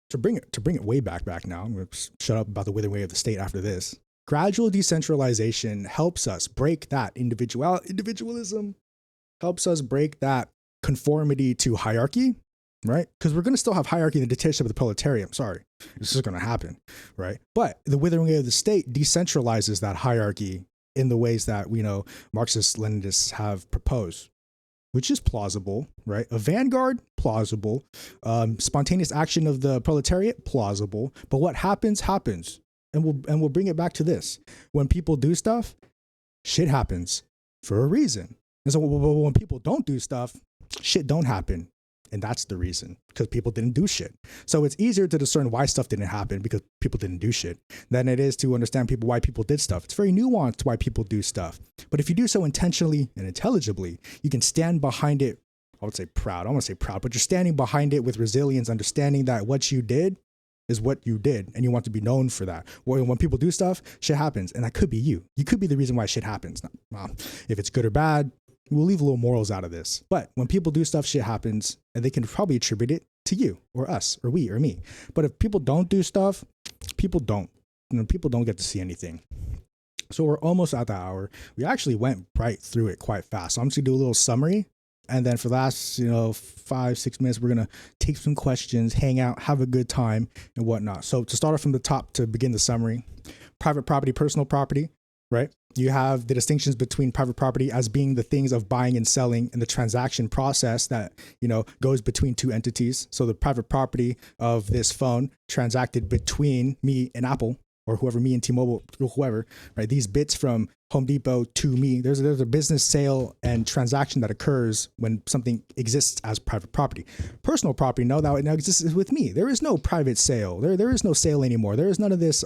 to bring it way back now, I'm going to shut up about the withering away of the state after this. Gradual decentralization helps us break that individualism, helps us break that conformity to hierarchy, right? Because we're going to still have hierarchy in the dictatorship of the proletariat. Sorry, this is going to happen, right? But the withering away of the state decentralizes that hierarchy in the ways that Marxist-Leninists have proposed, which is plausible, right? A vanguard, plausible. Spontaneous action of the proletariat, plausible. But what happens. And we'll bring it back to this. When people do stuff, shit happens for a reason. And so when people don't do stuff, shit don't happen. And that's the reason, because people didn't do shit. So it's easier to discern why stuff didn't happen because people didn't do shit than it is to understand why people did stuff. It's very nuanced why people do stuff. But if you do so intentionally and intelligibly, you can stand behind it. I would say proud. I don't want to say proud, but you're standing behind it with resilience, understanding that what you did is what you did, and you want to be known for that. When people do stuff, shit happens, and that could be you. You could be the reason why shit happens. If it's good or bad, we'll leave a little morals out of this. But when people do stuff, shit happens, and they can probably attribute it to you or us or we or me. But if people don't do stuff, people don't. People don't get to see anything. So we're almost at the hour. We actually went right through it quite fast. So I'm just gonna do a little summary, and then for the last 5-6 minutes, we're gonna take some questions, hang out, have a good time, and whatnot. So to start off from the top to begin the summary, private property, personal property, right? You have the distinctions between private property as being the things of buying and selling and the transaction process that, goes between two entities. So the private property of this phone transacted between me and Apple, or whoever, me and T-Mobile, or whoever, right? These bits from Home Depot to me, there's a business sale and transaction that occurs when something exists as private property. Personal property, no, that now exists with me. There is no private sale. There is no sale anymore. There is none of this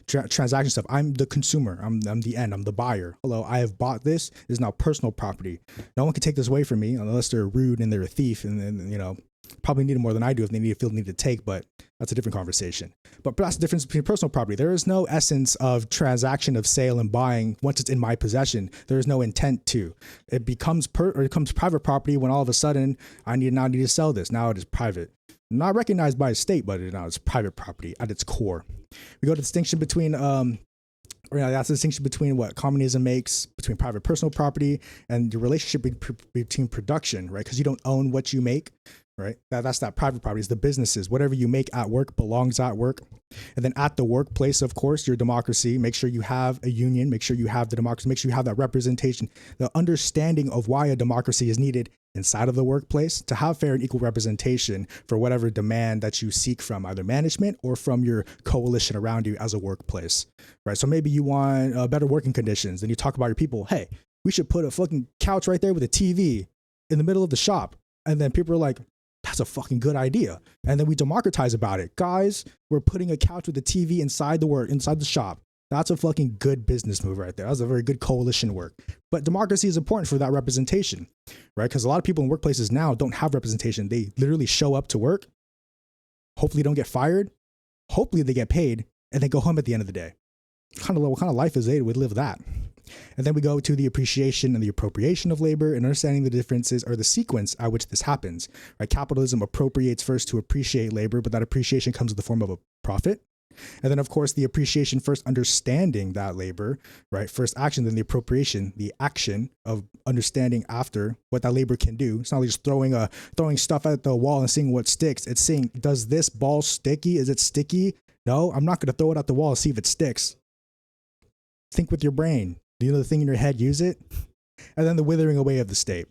transaction stuff. I'm the consumer. I'm the end. I'm the buyer. Hello, I have bought this. It is now personal property. No one can take this away from me unless they're rude and they're a thief, and probably need it more than I do if they feel the need to take, but that's a different conversation. But that's the difference between personal property. There is no essence of transaction of sale and buying once it's in my possession. There is no intent to. It becomes private property when all of a sudden I now need to sell this. Now it is private. Not recognized by a state, but now it's private property at its core. We go to the distinction between that's the distinction between what communism makes between private personal property and the relationship between production, right? Because you don't own what you make, right? That's that private property. Is the businesses. Whatever you make at work belongs at work. And then at the workplace, of course, your democracy. Make sure you have a union. Make sure you have the democracy. Make sure you have that representation, the understanding of why a democracy is needed inside of the workplace to have fair and equal representation for whatever demand that you seek from either management or from your coalition around you as a workplace, right? So maybe you want better working conditions. Then you talk about your people. Hey, we should put a fucking couch right there with a TV in the middle of the shop. And then people are like, that's a fucking good idea. And then we democratize about it. Guys, we're putting a couch with a TV inside the shop. That's a fucking good business move right there. That's a very good coalition work. But democracy is important for that representation, right? Because a lot of people in workplaces now don't have representation. They literally show up to work, hopefully don't get fired, hopefully they get paid, and they go home at the end of the day. What kind of life is they would live that? And then we go to the appreciation and the appropriation of labor and understanding the differences or the sequence at which this happens, right? Capitalism appropriates first to appreciate labor, but that appreciation comes in the form of a profit. And then, of course, the appreciation first understanding that labor, right? First action, then the appropriation, the action of understanding after what that labor can do. It's not like just throwing stuff at the wall and seeing what sticks. It's seeing, does this ball sticky? Is it sticky? No, I'm not going to throw it at the wall and see if it sticks. Think with your brain. Do you know the thing in your head? Use it. And then the withering away of the state.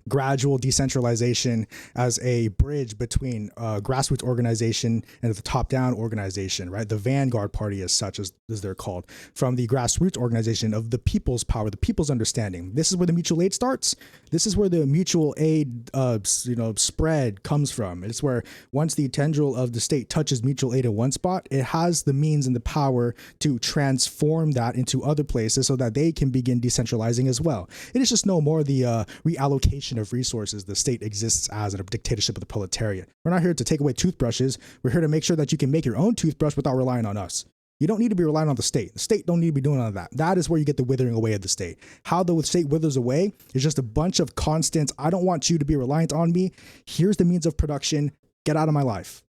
Gradual decentralization as a bridge between grassroots organization and the top-down organization, right? The vanguard party, as such as they're called, from the grassroots organization of the people's power, the people's understanding. This is where the mutual aid starts. This is where the mutual aid, spread comes from. It's where once the tendril of the state touches mutual aid in one spot, it has the means and the power to transform that into other places so that they can begin decentralizing as well. It is just no more the reallocation of resources. The state exists as a dictatorship of the proletariat. We're not here to take away toothbrushes. We're here to make sure that you can make your own toothbrush without relying on us. You don't need to be relying on the state. The state don't need to be doing all of that. That is where you get the withering away of the state. How the state withers away is just a bunch of constants. I don't want you to be reliant on me. Here's the means of production. Get out of my life,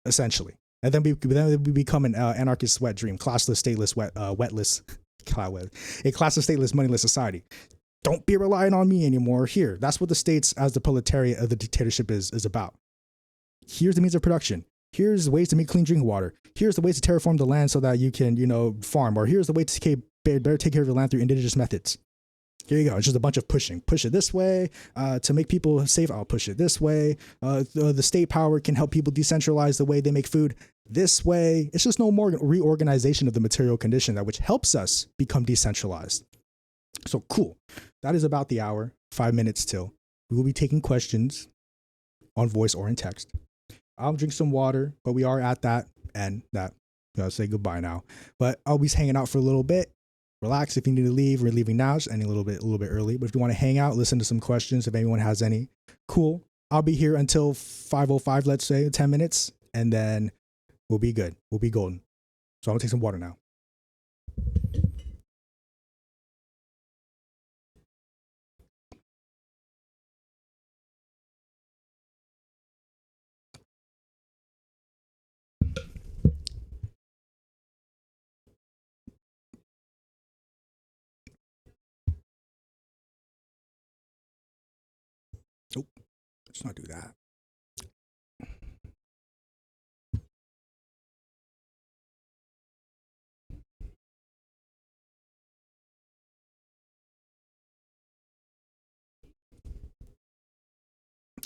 essentially. And then we become an anarchist wet dream, classless, stateless, wetless, a classless, stateless, moneyless society. Don't be relying on me anymore. Here, that's what the states as the proletariat of the dictatorship is about. Here's the means of production. Here's ways to make clean drinking water. Here's the ways to terraform the land so that you can, farm. Or here's the way to better take care of the land through indigenous methods. Here you go. It's just a bunch of pushing. Push it this way to make people safe. I'll push it this way. The state power can help people decentralize the way they make food this way. It's just no more reorganization of the material condition which helps us become decentralized. So cool. That is about the hour, 5 minutes till. We will be taking questions on voice or in text. I'll drink some water, but we are at that end. Gotta say goodbye now. But I'll be hanging out for a little bit. Relax if you need to leave. We're leaving now, just ending a little bit early. But if you want to hang out, listen to some questions, if anyone has any, cool. I'll be here until 5:05, let's say, 10 minutes, and then we'll be good. We'll be golden. So I'm gonna take some water now. Oh, let's not do that.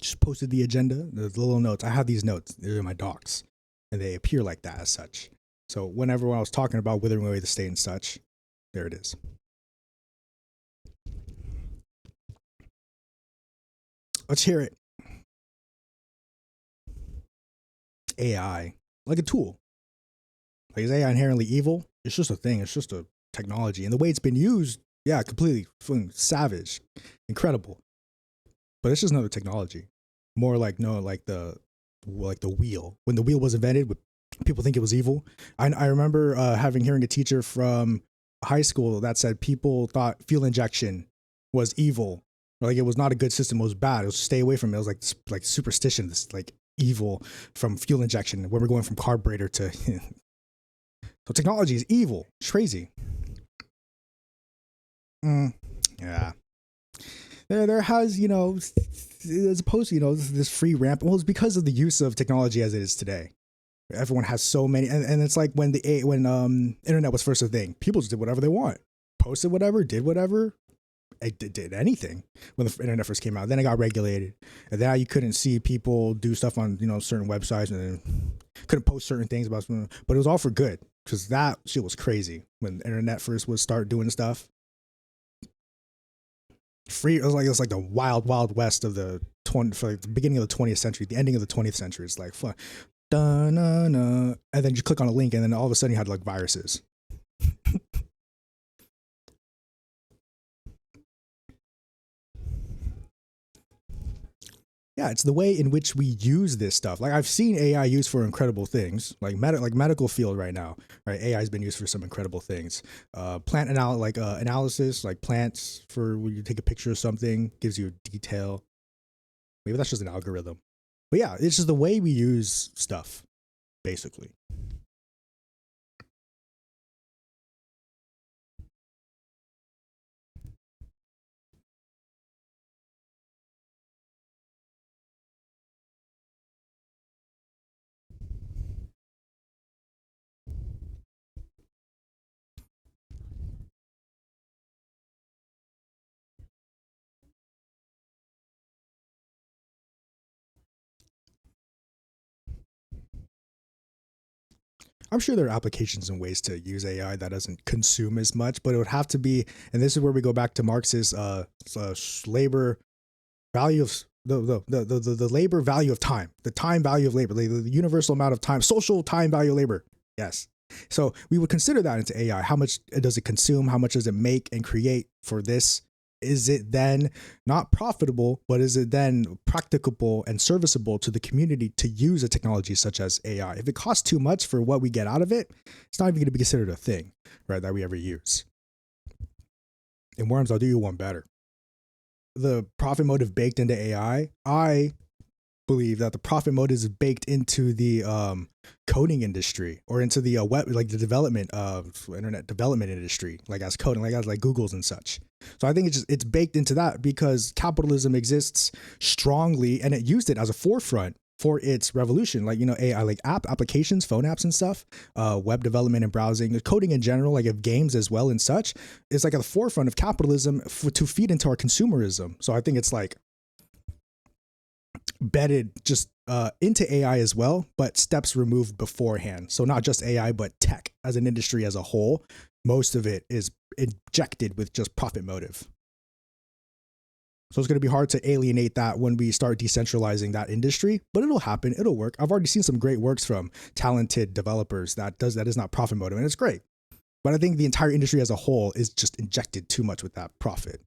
Just posted the agenda, the little notes. I have these notes. They're in my docs, and they appear like that as such. So whenever I was talking about withering away the state and such, there it is. Let's hear it. AI, like a tool. Like, is AI inherently evil? It's just a thing. It's just a technology, and the way it's been used, yeah, completely savage, incredible. But it's just another technology. More like no, like the wheel. When the wheel was invented, people think it was evil. I remember hearing a teacher from high school that said people thought fuel injection was evil. Like it was not a good system. It was bad. It was stay away from it. It was like superstition. This like evil from fuel injection. When we're going from carburetor to so technology is evil. It's crazy. Yeah. There has, as opposed to, this free ramp. Well, it's because of the use of technology as it is today. Everyone has so many, and it's like when internet was first a thing, people just did whatever they want, posted whatever, did whatever, did anything when the internet first came out. Then it got regulated, and now you couldn't see people do stuff on certain websites, and couldn't post certain things about, but it was all for good because that shit was crazy when the internet first would start doing stuff. Free, it was like the wild west of the for like the beginning of the 20th century, the ending of the 20th century. It's like fuck, and then you click on a link, and then all of a sudden you had like viruses. Yeah, it's the way in which we use this stuff. Like I've seen AI used for incredible things, like medical field right now. Right, AI has been used for some incredible things. Plant analysis, like plants for when you take a picture of something, gives you detail. Maybe that's just an algorithm. But yeah, it's just the way we use stuff, basically. I'm sure there are applications and ways to use AI that doesn't consume as much, but it would have to be, and this is where we go back to Marx's labor value of the labor value of time, the time value of labor, the universal amount of time, social time value of labor. Yes. So we would consider that into AI. How much does it consume? How much does it make and create for this? Is it then not profitable, but is it then practicable and serviceable to the community to use a technology such as AI? If it costs too much for what we get out of it, it's not even going to be considered a thing, right, that we ever use. In Worms, I'll do you one better. The profit motive baked into AI, I believe that the profit motive is baked into the coding industry or into the web, like the development of internet development industry, like as coding, like as like Google's and such. So I think it's baked into that because capitalism exists strongly, and it used it as a forefront for its revolution, like AI, like applications, phone apps and stuff, web development and browsing, coding in general, like of games as well and such. It's like at the forefront of capitalism to feed into our consumerism. So I think it's like bedded just into AI as well, but steps removed beforehand. So not just AI, but tech as an industry as a whole. Most of it is injected with just profit motive. So it's going to be hard to alienate that when we start decentralizing that industry, but it'll happen. It'll work. I've already seen some great works from talented developers that is not profit motive, and it's great. But I think the entire industry as a whole is just injected too much with that profit.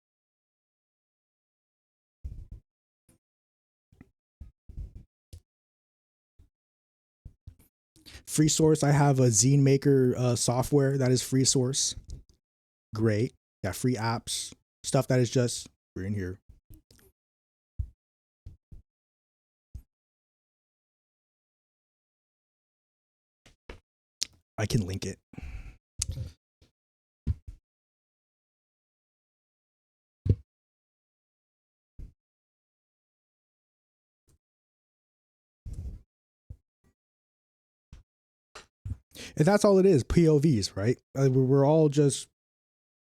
Free source, I have a zine maker software that is free source. Great. Got free apps, stuff that is just free in here. I can link it. And that's all it is, POVs, right? We're all just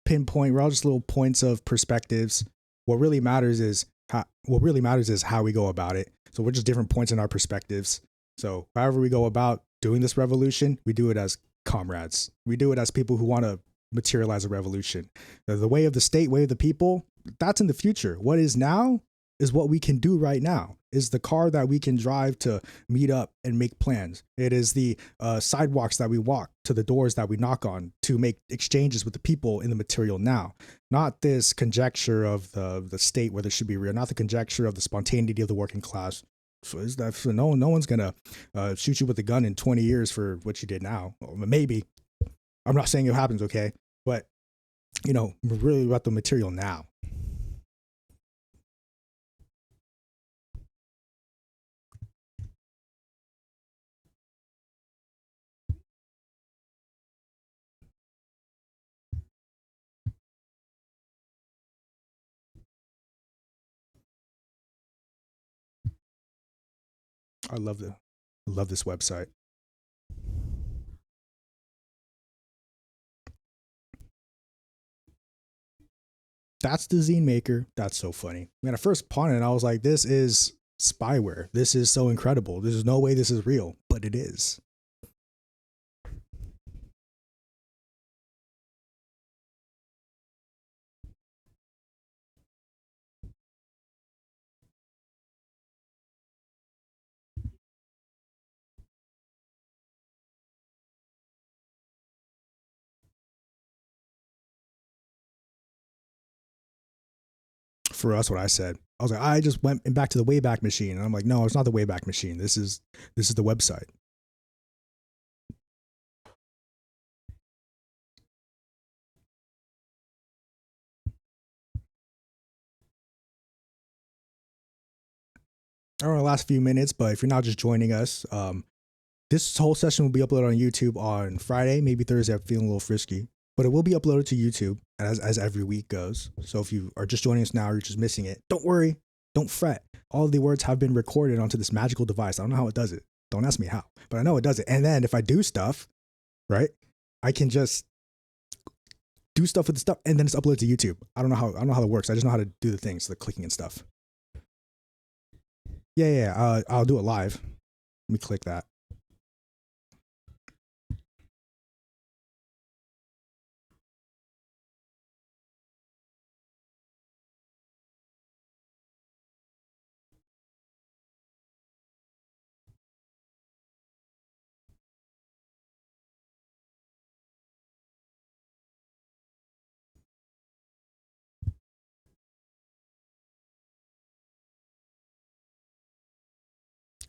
pinpoint. We're all just little points of perspectives. What really matters is how we go about it. So we're just different points in our perspectives. So however we go about doing this revolution, we do it as comrades. We do it as people who want to materialize a revolution. The way of the state, way of the people, that's in the future. What is now is what we can do right now. Is the car that we can drive to meet up and make plans. It is the sidewalks that we walk, to the doors that we knock on to make exchanges with the people in the material now. Not this conjecture of the state, whether it should be real, not the conjecture of the spontaneity of the working class. So no one's gonna shoot you with a gun in 20 years for what you did now. Well, maybe. I'm not saying it happens, okay? But, we're really about the material now. I love this website. That's the zine maker. That's so funny. When I first pawned it, I was like, this is spyware. This is so incredible. There's no way this is real, but it is. For us, what I said, I was like, I just went back to the Wayback Machine, and I'm like, no, it's not the Wayback Machine. This is the website. I don't know the last few minutes, but if you're not just joining us, this whole session will be uploaded on YouTube on Friday, maybe Thursday. I'm feeling a little frisky, but it will be uploaded to YouTube as every week goes. So if you are just joining us now, or you're just missing it, don't worry, don't fret. All of the words have been recorded onto this magical device. I don't know how it does it. Don't ask me how, but I know it does it. And then if I do stuff, right, I can just do stuff with the stuff, and then it's uploaded to YouTube. I don't know how it works. I just know how to do the things, the clicking and stuff. Yeah. I'll do it live. Let me click that.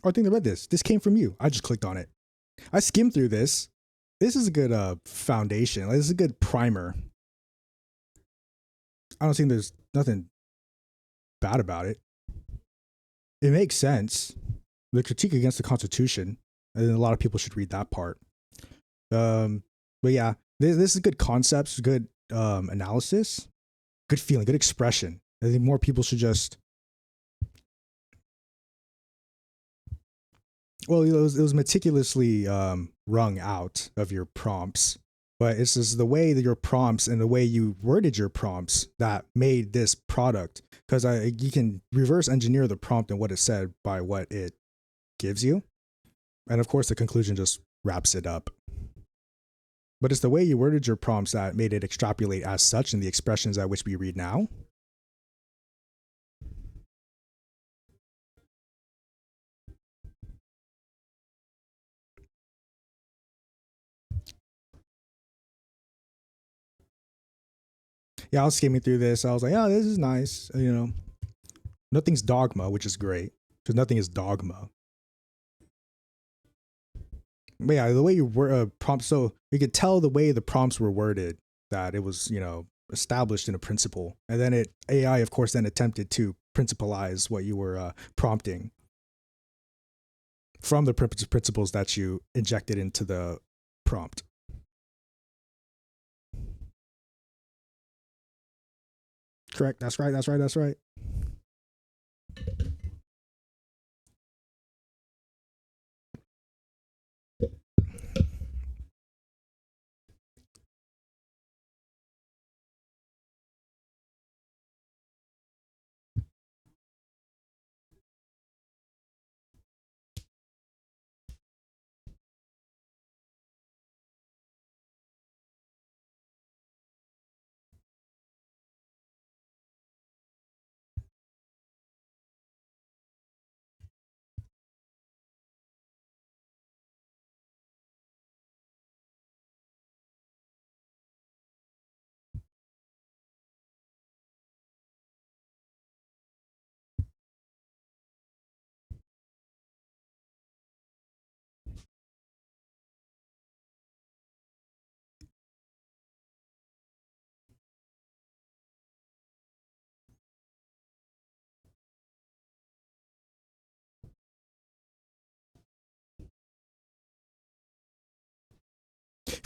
Oh, I think I read this. This came from you. I just clicked on it. I skimmed through this. This is a good foundation. Like, this is a good primer. I don't think there's nothing bad about it. It makes sense. The critique against the Constitution, and a lot of people should read that part. But yeah, this is good concepts, good analysis, good feeling, good expression. I think more people should just. Well, it was meticulously wrung out of your prompts, but it's just the way that your prompts and the way you worded your prompts that made this product. Because you can reverse engineer the prompt and what it said by what it gives you, and of course the conclusion just wraps it up. But it's the way you worded your prompts that made it extrapolate as such in the expressions at which we read now. Yeah, I was skimming through this. I was like, oh, this is nice. Nothing's dogma, which is great because nothing is dogma. But yeah, the way you were prompt, so you could tell the way the prompts were worded that it was, established in a principle, and then AI, of course, then attempted to principalize what you were prompting from the principles that you injected into the prompt. Correct. That's right. That's right. That's right.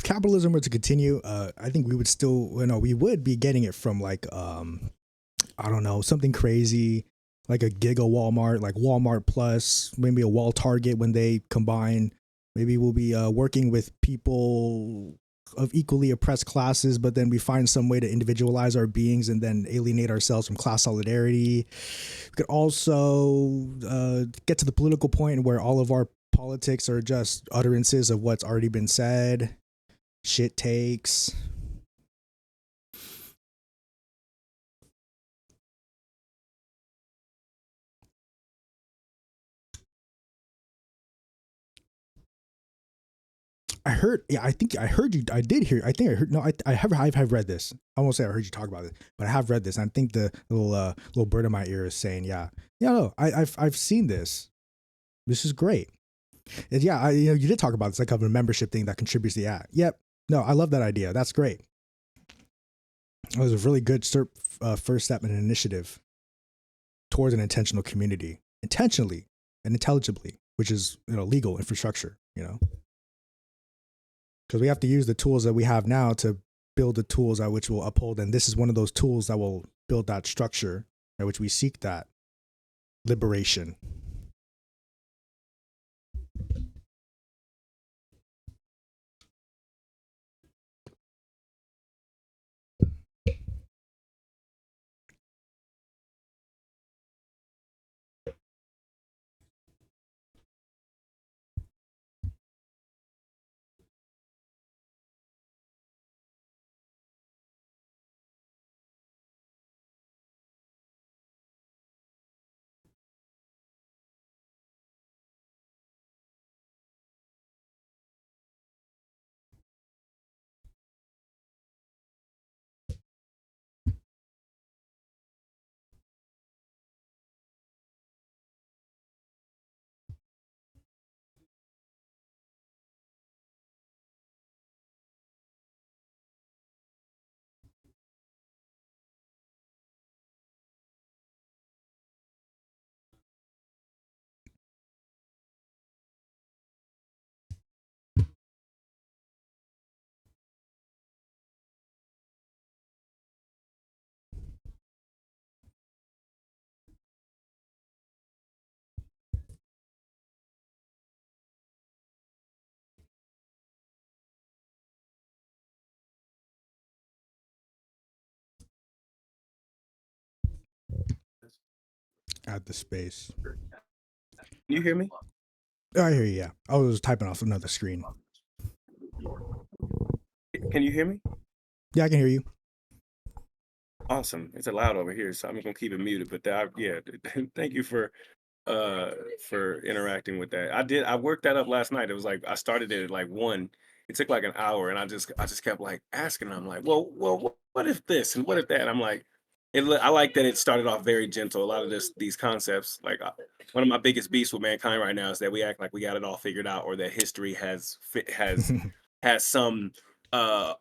capitalism were to continue, I think we would still, we would be getting it from like, I don't know, something crazy like a Giga Walmart, like Walmart Plus, maybe a Wall Target when they combine. Maybe we'll be working with people of equally oppressed classes, but then we find some way to individualize our beings and then alienate ourselves from class solidarity. We could also get to the political point where all of our politics are just utterances of what's already been said. Shit takes. I heard, yeah, I think I heard you. I did hear. I think I heard. No, I've read this. I won't say I heard you talk about it, but I have read this. And I think the little bird in my ear is saying, yeah, no, I've seen this. This is great. And yeah, you did talk about this, like a membership thing that contributes to the app. Yep. No, I love that idea. That's great. It was a really good first step in an initiative towards an intentional community, intentionally and intelligibly, which is legal infrastructure. Because we have to use the tools that we have now to build the tools at which will uphold. And this is one of those tools that will build that structure at which we seek that liberation. Add the space. Can you hear me? I hear you. Yeah, I was typing off another screen. Can you hear me? Yeah, I can hear you. Awesome. It's loud over here, so I'm gonna keep it muted. But yeah, thank you for interacting with that. I worked that up last night. It was like I started it at like 1. It took like an hour, and I just kept like asking. I'm like, well, what if this and what if that? I'm like, I like that it started off very gentle. A lot of these concepts, like one of my biggest beefs with mankind right now is that we act like we got it all figured out, or that history has some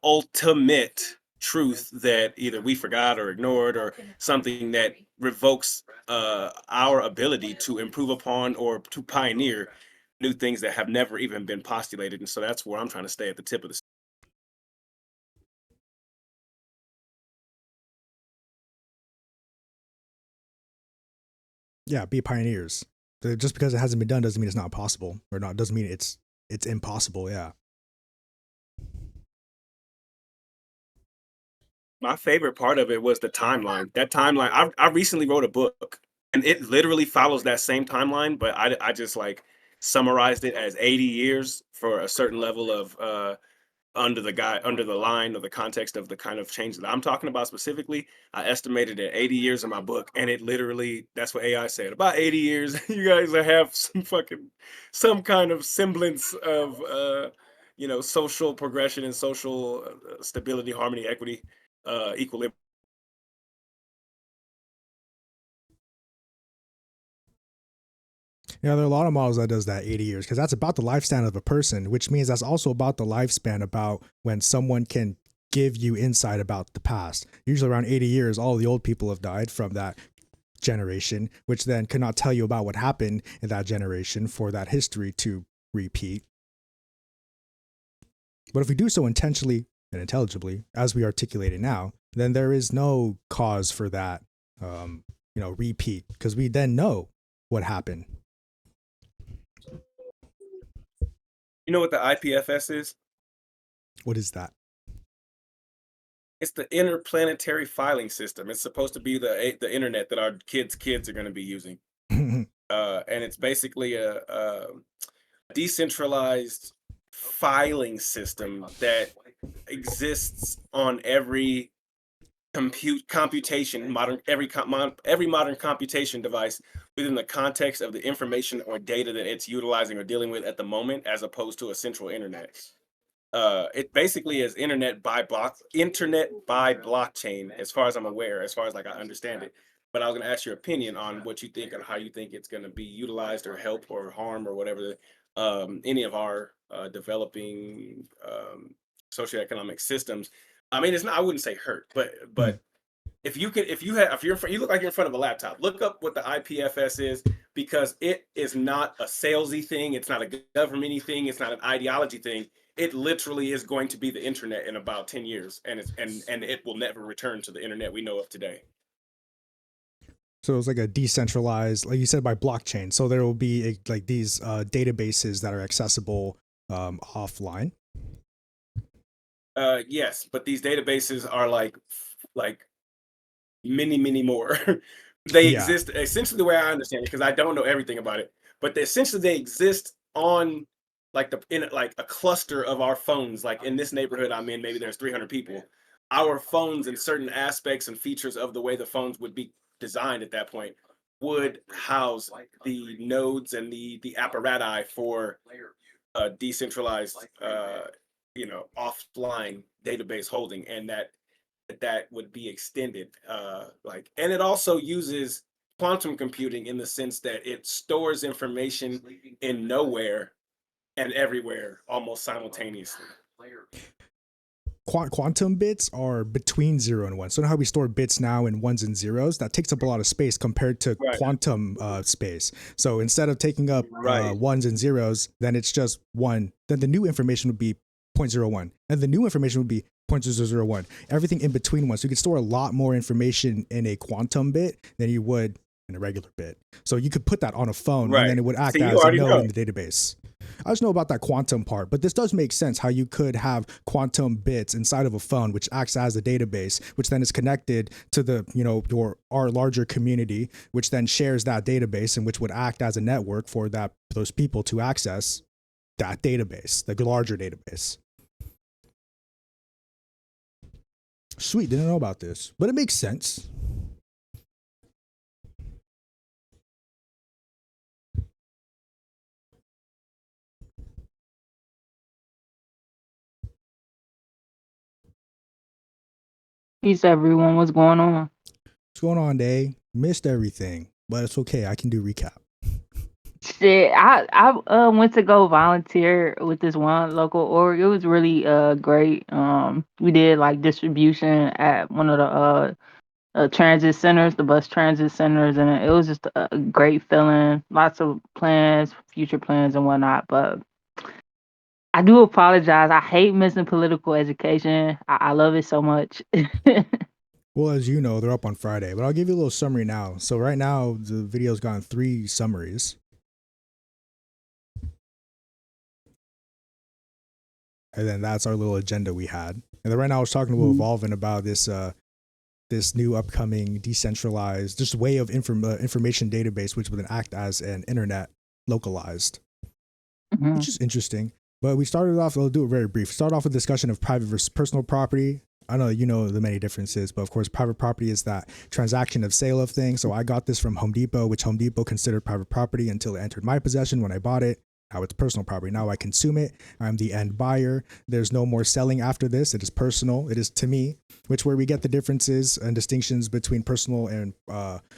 ultimate truth that either we forgot or ignored, or something that revokes our ability to improve upon or to pioneer new things that have never even been postulated. And so that's where I'm trying to stay at the tip of the. Yeah, be pioneers. Just because it hasn't been done doesn't mean it's not possible, or not doesn't mean it's impossible. Yeah. My favorite part of it was the timeline. That timeline. I recently wrote a book, and it literally follows that same timeline, but I just like summarized it as 80 years for a certain level of under the line or the context of the kind of change that I'm talking about specifically. I estimated at 80 years in my book, and it literally, that's what AI said. About 80 years, you guys will have some kind of semblance of social progression and social stability, harmony, equity, equilibrium. Yeah, there are a lot of models that does that 80 years because that's about the lifespan of a person, which means that's also about the lifespan about when someone can give you insight about the past. Usually around 80 years, all the old people have died from that generation, which then could not tell you about what happened in that generation for that history to repeat. But if we do so intentionally and intelligibly, as we articulate it now, then there is no cause for that, repeat, because we then know what happened. You know what the IPFS is? What is that? It's the interplanetary filing system. It's supposed to be the internet that our kids are going to be using. And it's basically a decentralized filing system that exists on every computation every modern computation device within the context of the information or data that it's utilizing or dealing with at the moment, as opposed to a central internet. It basically is internet by blockchain, as far as I'm aware, as far as like I understand it. But I was going to ask your opinion on what you think and how you think it's going to be utilized or help or harm or whatever any of our developing socioeconomic systems. I mean, it's not. I wouldn't say hurt, but if you look like you're in front of a laptop, look up what the IPFS is, because it is not a salesy thing. It's not a governmenty thing. It's not an ideology thing. It literally is going to be the internet in about 10 years, and it will never return to the internet we know of today. So it's like a decentralized, like you said, by blockchain. So there will be like these databases that are accessible offline. Yes, but these databases are like many more. They exist essentially the way I understand it, because I don't know everything about it, but essentially they exist on like in like a cluster of our phones. Like in this neighborhood I'm in, maybe there's 300 people. Our phones and certain aspects and features of the way the phones would be designed at that point would house the nodes and the apparati for decentralized offline database holding, and that would be extended, and it also uses quantum computing in the sense that it stores information in nowhere and everywhere almost simultaneously. Quantum bits are between 0 and 1. So, you know how we store bits now in ones and zeros? That takes up a lot of space compared to quantum space. So instead of taking up ones and zeros, then it's just 1. Then the new information would be 0.01, and the new information would be 0.001. Everything in between one. So you could store a lot more information in a quantum bit than you would in a regular bit. So you could put that on a phone, and then it would act as a node in the database. I just know about that quantum part, but this does make sense how you could have quantum bits inside of a phone, which acts as a database, which then is connected to the, our larger community, which then shares that database, and which would act as a network for those people to access that database, the larger database. Sweet, didn't know about this, but it makes sense. Peace, everyone. What's going on? What's going on, Day? Missed everything, but it's okay. I can do recap. Shit, I went to go volunteer with this one local org. It was really great. We did like distribution at one of the transit centers, the bus transit centers, and it was just a great feeling. Lots of plans, future plans, and whatnot. But I do apologize. I hate missing political education. I love it so much. Well, as you know, they're up on Friday, but I'll give you a little summary now. So right now, the video's gotten 3 summaries. And then that's our little agenda we had. And then right now I was talking to Evolving about this new upcoming decentralized just way of information database, which would then act as an internet localized, which is interesting. But we started off, I'll do it very brief. Start off with a discussion of private versus personal property. I know you know the many differences, but of course, private property is that transaction of sale of things. So I got this from Home Depot, which Home Depot considered private property until it entered my possession when I bought it. Now it's personal property. Now I consume it. I'm the end buyer. There's no more selling after this. It is personal. It is to me, where we get the differences and distinctions between personal and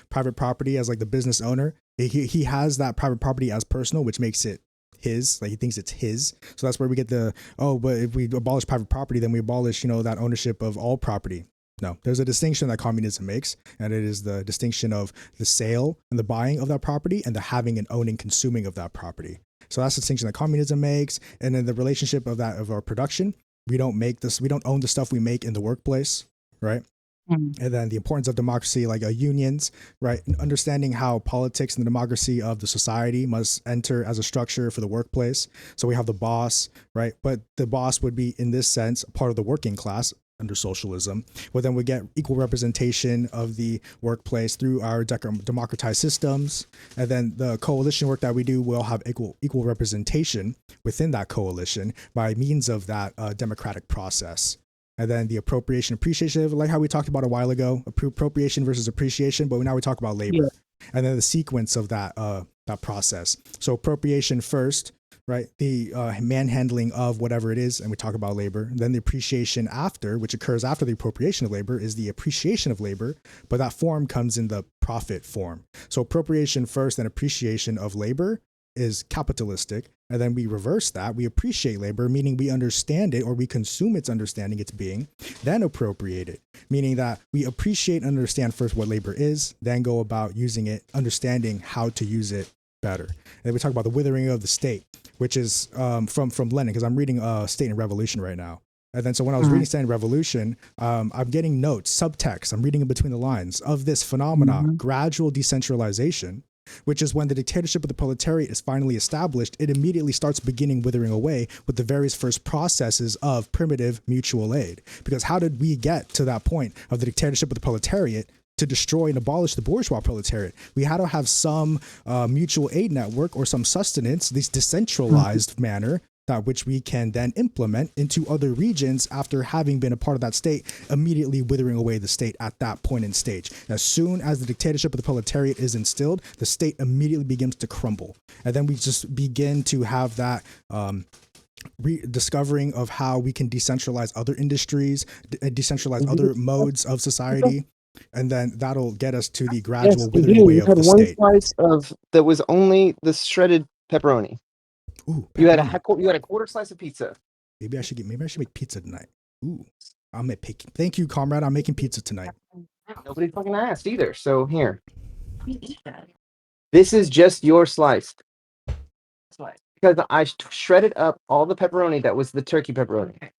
private property. As like the business owner, he has that private property as personal, which makes it his, like he thinks it's his. So that's where we get but if we abolish private property, then we abolish, that ownership of all property. No, there's a distinction that communism makes, and it is the distinction of the sale and the buying of that property and the having and owning, consuming of that property. So that's the distinction that communism makes. And then the relationship of our production We don't make this. We don't own the stuff we make in the workplace, right? Mhm. And then the importance of democracy, like unions, right? Understanding how politics and the democracy of the society must enter as a structure for the workplace. So we have the boss, right? But the boss would be, in this sense, part of the working class under socialism. Well, then we get equal representation of the workplace through our democratized systems. And then the coalition work that we do will have equal representation within that coalition by means of that democratic process. And then the appropriation, like how we talked about a while ago, appropriation versus appreciation, but now we talk about labor. Yeah. And then the sequence of that process. So appropriation first, right? The manhandling of whatever it is, and we talk about labor. Then the appreciation after, which occurs after the appropriation of labor, is the appreciation of labor, but that form comes in the profit form. So appropriation first and appreciation of labor is capitalistic. And then we reverse that. We appreciate labor, meaning we understand it or we consume its understanding, its being, then appropriate it, meaning that we appreciate and understand first what labor is, then go about using it, understanding how to use it better. And then we talk about the withering of the state, which is from Lenin, because I'm reading State and Revolution right now. And then so when I was reading State and Revolution, I'm getting notes, subtext, I'm reading in between the lines of this phenomena, gradual decentralization, which is when the dictatorship of the proletariat is finally established, it immediately starts beginning withering away with the various first processes of primitive mutual aid. Because how did we get to that point of the dictatorship of the proletariat to destroy and abolish the bourgeois proletariat? We had to have some mutual aid network or some sustenance, this decentralized manner, that which we can then implement into other regions after having been a part of that state, immediately withering away the state at that point in stage. As soon as the dictatorship of the proletariat is instilled, the state immediately begins to crumble. And then we just begin to have that rediscovering of how we can decentralize other industries, decentralize other modes of society. And then that'll get us to the gradual withering away of the state. You had one slice of that was only the shredded pepperoni. Ooh, you had a quarter slice of pizza. Maybe I should make pizza tonight. Ooh, thank you, comrade. I'm making pizza tonight. Nobody fucking asked either. So here, this is just your slice. Because I shredded up all the pepperoni that was the turkey pepperoni.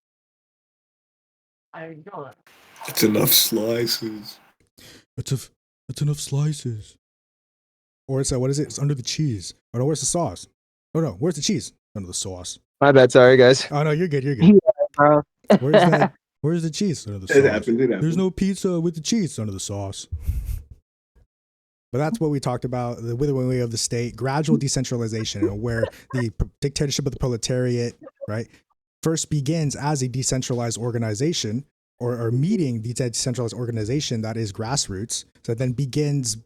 It's enough slices. It's enough slices. Or it's what is it? It's under the cheese. Oh no, where's the sauce? Oh no, where's the cheese? Under the sauce. My bad, sorry guys. Oh no, you're good. Bro. Where's that? Where's the cheese? Under the sauce. It happened. There's no pizza with the cheese under the sauce. But that's what we talked about, the withering away of the state, gradual decentralization, where the dictatorship of the proletariat, right, first begins as a decentralized organization or meeting the decentralized organization that is grassroots, so then begins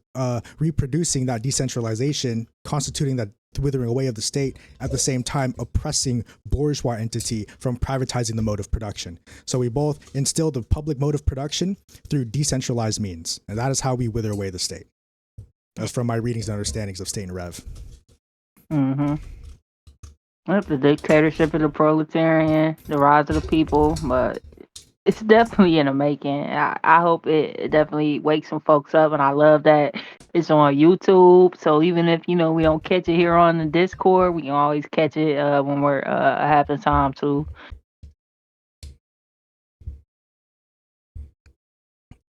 reproducing that decentralization, constituting that withering away of the state, at the same time oppressing bourgeois entity from privatizing the mode of production. So we both instill the public mode of production through decentralized means, and that is how we wither away the state. That's from my readings and understandings of State and Rev. Well, the dictatorship of the proletarian, the rise of the people, but it's definitely in the making. I hope it definitely wakes some folks up, and I love that it's on YouTube. So even if we don't catch it here on the Discord, we can always catch it when we're having time to.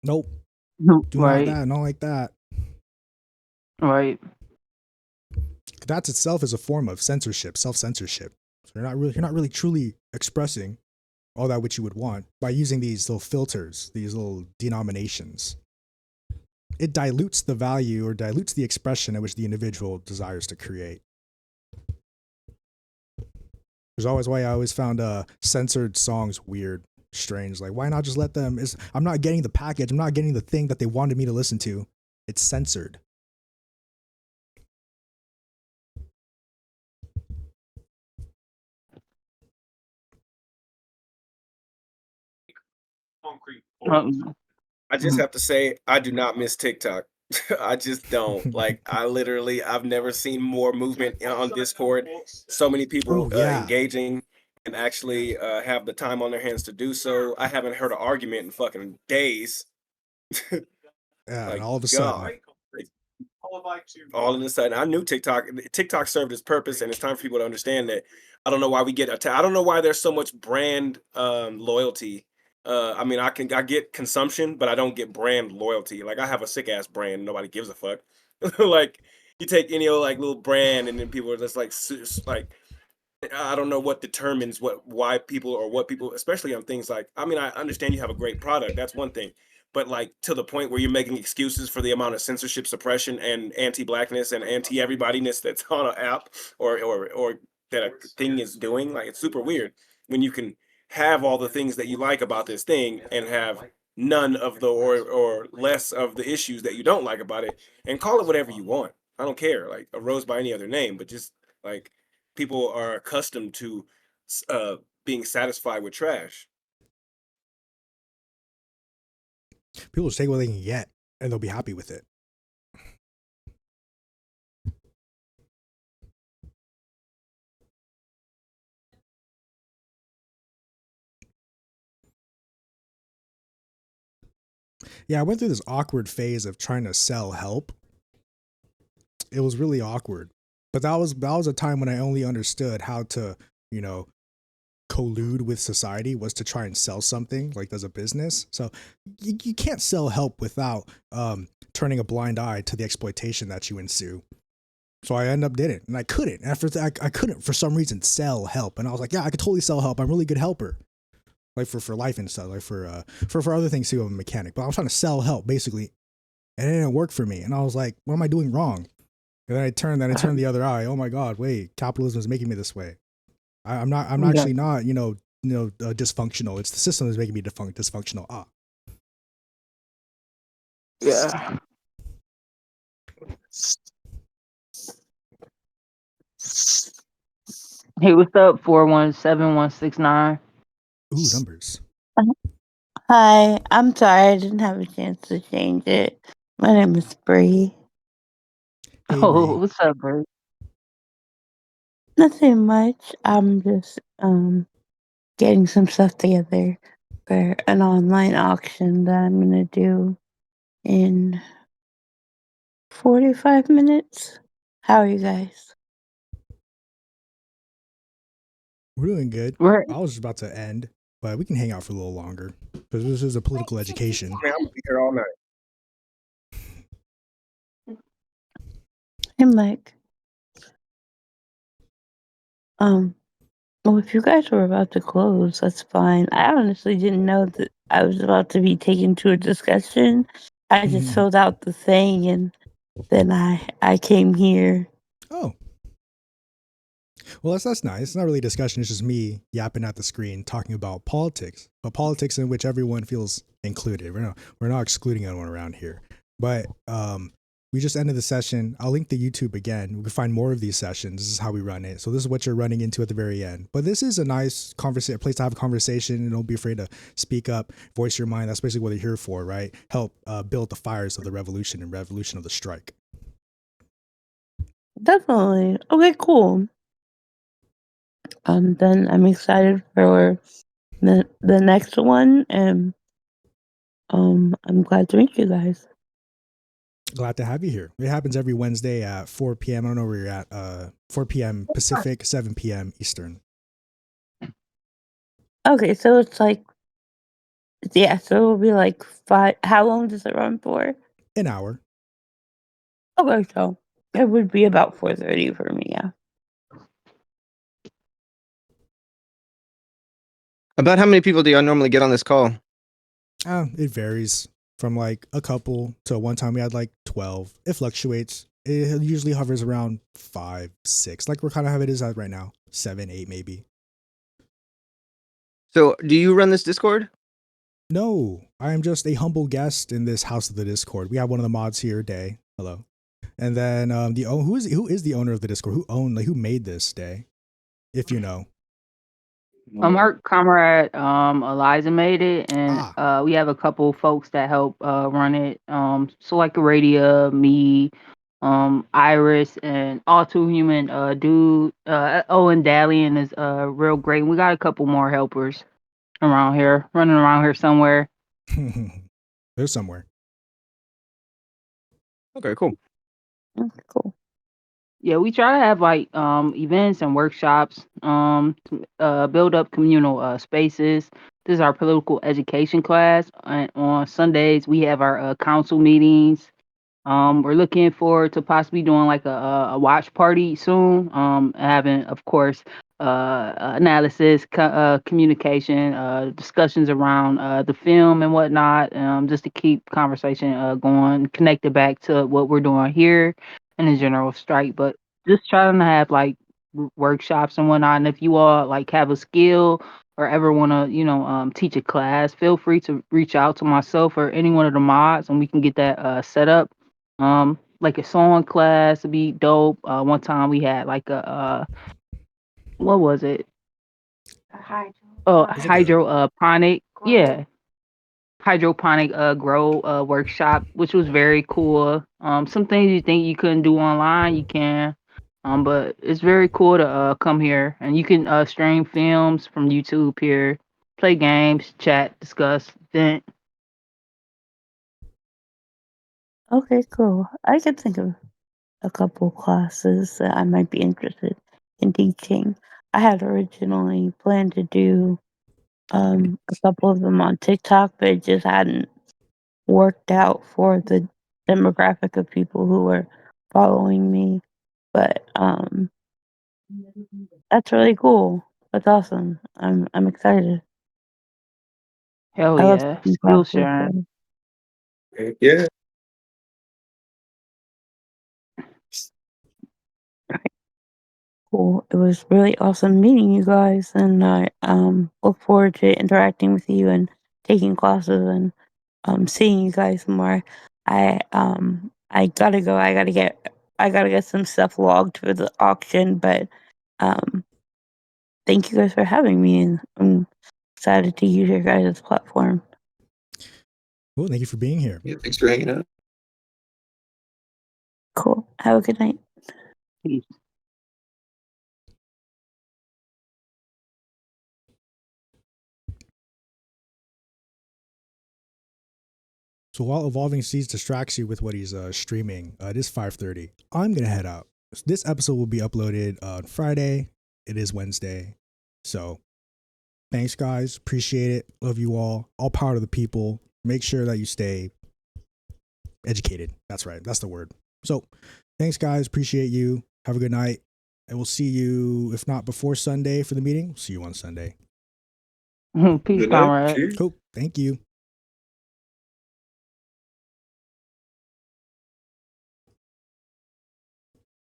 Nope. Do Right. not like that. Right. That itself is a form of censorship, self-censorship. So you're not really truly expressing all that which you would want by using these little filters, these little denominations. It dilutes the value or dilutes the expression at which the individual desires to create. There's always why I always found censored songs weird, strange. Like, why not just let them? I'm not getting the package. I'm not getting the thing that they wanted me to listen to. It's censored. I just have to say, I do not miss TikTok. I just don't. Like, I've never seen more movement on Discord. So many people engaging and actually have the time on their hands to do so. I haven't heard an argument in fucking days. Yeah, like, and all of a sudden. All of a sudden, I knew TikTok served its purpose, and it's time for people to understand that. I don't know why we get I don't know why there's so much brand loyalty. I mean, I get consumption, but I don't get brand loyalty. Like I have a sick ass brand, nobody gives a fuck. Like you take any old like little brand, and then people are just like like I don't know what determines why people or what people, especially on things like, I mean, I understand you have a great product, that's one thing. But like to the point where you're making excuses for the amount of censorship suppression and anti-blackness and anti-everybodyness that's on an app or that a thing is doing, like it's super weird when you can have all the things that you like about this thing and have none of the or less of the issues that you don't like about it and call it whatever you want. I don't care, like a rose by any other name, but just like people are accustomed to being satisfied with trash. People just take what they can get and they'll be happy with it. Yeah, I went through this awkward phase of trying to sell help. It was really awkward. But that was a time when I only understood how to, collude with society was to try and sell something like as a business. So you can't sell help without turning a blind eye to the exploitation that you ensue. So I ended up did it, and I couldn't. After that, I couldn't for some reason sell help, and I was like, yeah, I could totally sell help. I'm a really good helper, like for life and stuff, like for other things too. I'm a mechanic, but I was trying to sell help basically, and it didn't work for me. And I was like, what am I doing wrong? And then I turned the other eye. Oh my god, wait, capitalism is making me this way. I'm actually not, dysfunctional. It's the system that's making me dysfunctional. Yeah. Hey, what's up? 417169. Ooh, numbers. Hi, I'm sorry I didn't have a chance to change it. My name is Bree. Hey, Oh, Bree. what's up, bro? Nothing much. I'm just getting some stuff together for an online auction that I'm gonna do in 45 minutes. How are you guys? We're doing good. We're I was just about to end, but we can hang out for a little longer because this is a political education. Man, I'm gonna be here all night. Hey, Mike. Well, if you guys were about to close, that's fine. I honestly didn't know that I was about to be taken to a discussion. I just filled out the thing and then I came here. Oh. Well, that's nice. It's not really a discussion. It's just me yapping at the screen talking about politics, but politics in which everyone feels included. We're not excluding anyone around here. But we just ended the session. I'll link the YouTube again. We can find more of these sessions. This is how we run it. So this is what you're running into at the very end. But this is a nice place to have a conversation, and don't be afraid to speak up, voice your mind. That's basically what they're here for, right? Help build the fires of the revolution and revolution of the strike. Definitely. Okay, cool. Then I'm excited for the next one, and I'm glad to meet you guys. Glad to have you here. It happens every Wednesday at 4 p.m. I don't know where you're at. 4 p.m. Pacific, 7 p.m. Eastern. Okay, so it's like, yeah, so it'll be like 5. How long does it run for? An hour. Okay, so it would be about 4:30 for me, yeah. About how many people do y'all normally get on this call? It varies from like a couple to one time we had like 12. It fluctuates. It usually hovers around 5, 6. Like we're kind of how it is at right now. 7, 8 maybe. So, do you run this Discord? No, I am just a humble guest in this house of the Discord. We have one of the mods here, Day. Hello. And then who is the owner of the Discord? Who made this, Day? If you know. our comrade Eliza made it, and we have a couple folks that help run it. So like Aradia, me, Iris, and All Too Human dude. Owen Dalian is real great. And we got a couple more helpers around here, running around here somewhere. There's somewhere. Okay, cool. Cool. Yeah, we try to have like events and workshops, build up communal spaces. This is our political education class, and on Sundays we have our council meetings. We're looking forward to possibly doing like a watch party soon. Having, of course, analysis, communication, discussions around the film and whatnot, just to keep conversation going, connected back to what we're doing here in the general strike. But just trying to have like workshops and whatnot. And if you all like have a skill or ever want to, teach a class, feel free to reach out to myself or any one of the mods, and we can get that set up. Like a sewing class would be dope. One time we had like a what was it? Oh, It's like a hydroponic. Yeah, hydroponic grow workshop, which was very cool. Some things you think you couldn't do online, you can. But it's very cool to come here, and you can stream films from YouTube here, play games, chat, discuss, vent. Okay, cool. I could think of a couple classes that I might be interested in teaching. I had originally planned to do a couple of them on TikTok, but it just hadn't worked out for the demographic of people who were following me. But that's really cool. That's awesome. I'm excited. Hell I love yeah, taking skill classes. sharing. So. Yeah. Cool. It was really awesome meeting you guys, and I look forward to interacting with you and taking classes and seeing you guys more. I gotta go. I gotta get some stuff logged for the auction, but um thank you guys for having me, and I'm excited to use your guys' platform. Cool. Thank you for being here. Yeah, thanks for hanging out. Cool. Have a good night. Peace. So while Evolving Seeds distracts you with what he's streaming, it is 5:30. I'm gonna head out. This episode will be uploaded on Friday. It is Wednesday. So thanks, guys. Appreciate it. Love you all. All power to the people. Make sure that you stay educated. That's right. That's the word. So thanks, guys. Appreciate you. Have a good night. And we'll see you, if not before Sunday for the meeting, we'll see you on Sunday. Peace, Good night. comrade. Cheers. Cool. Thank you.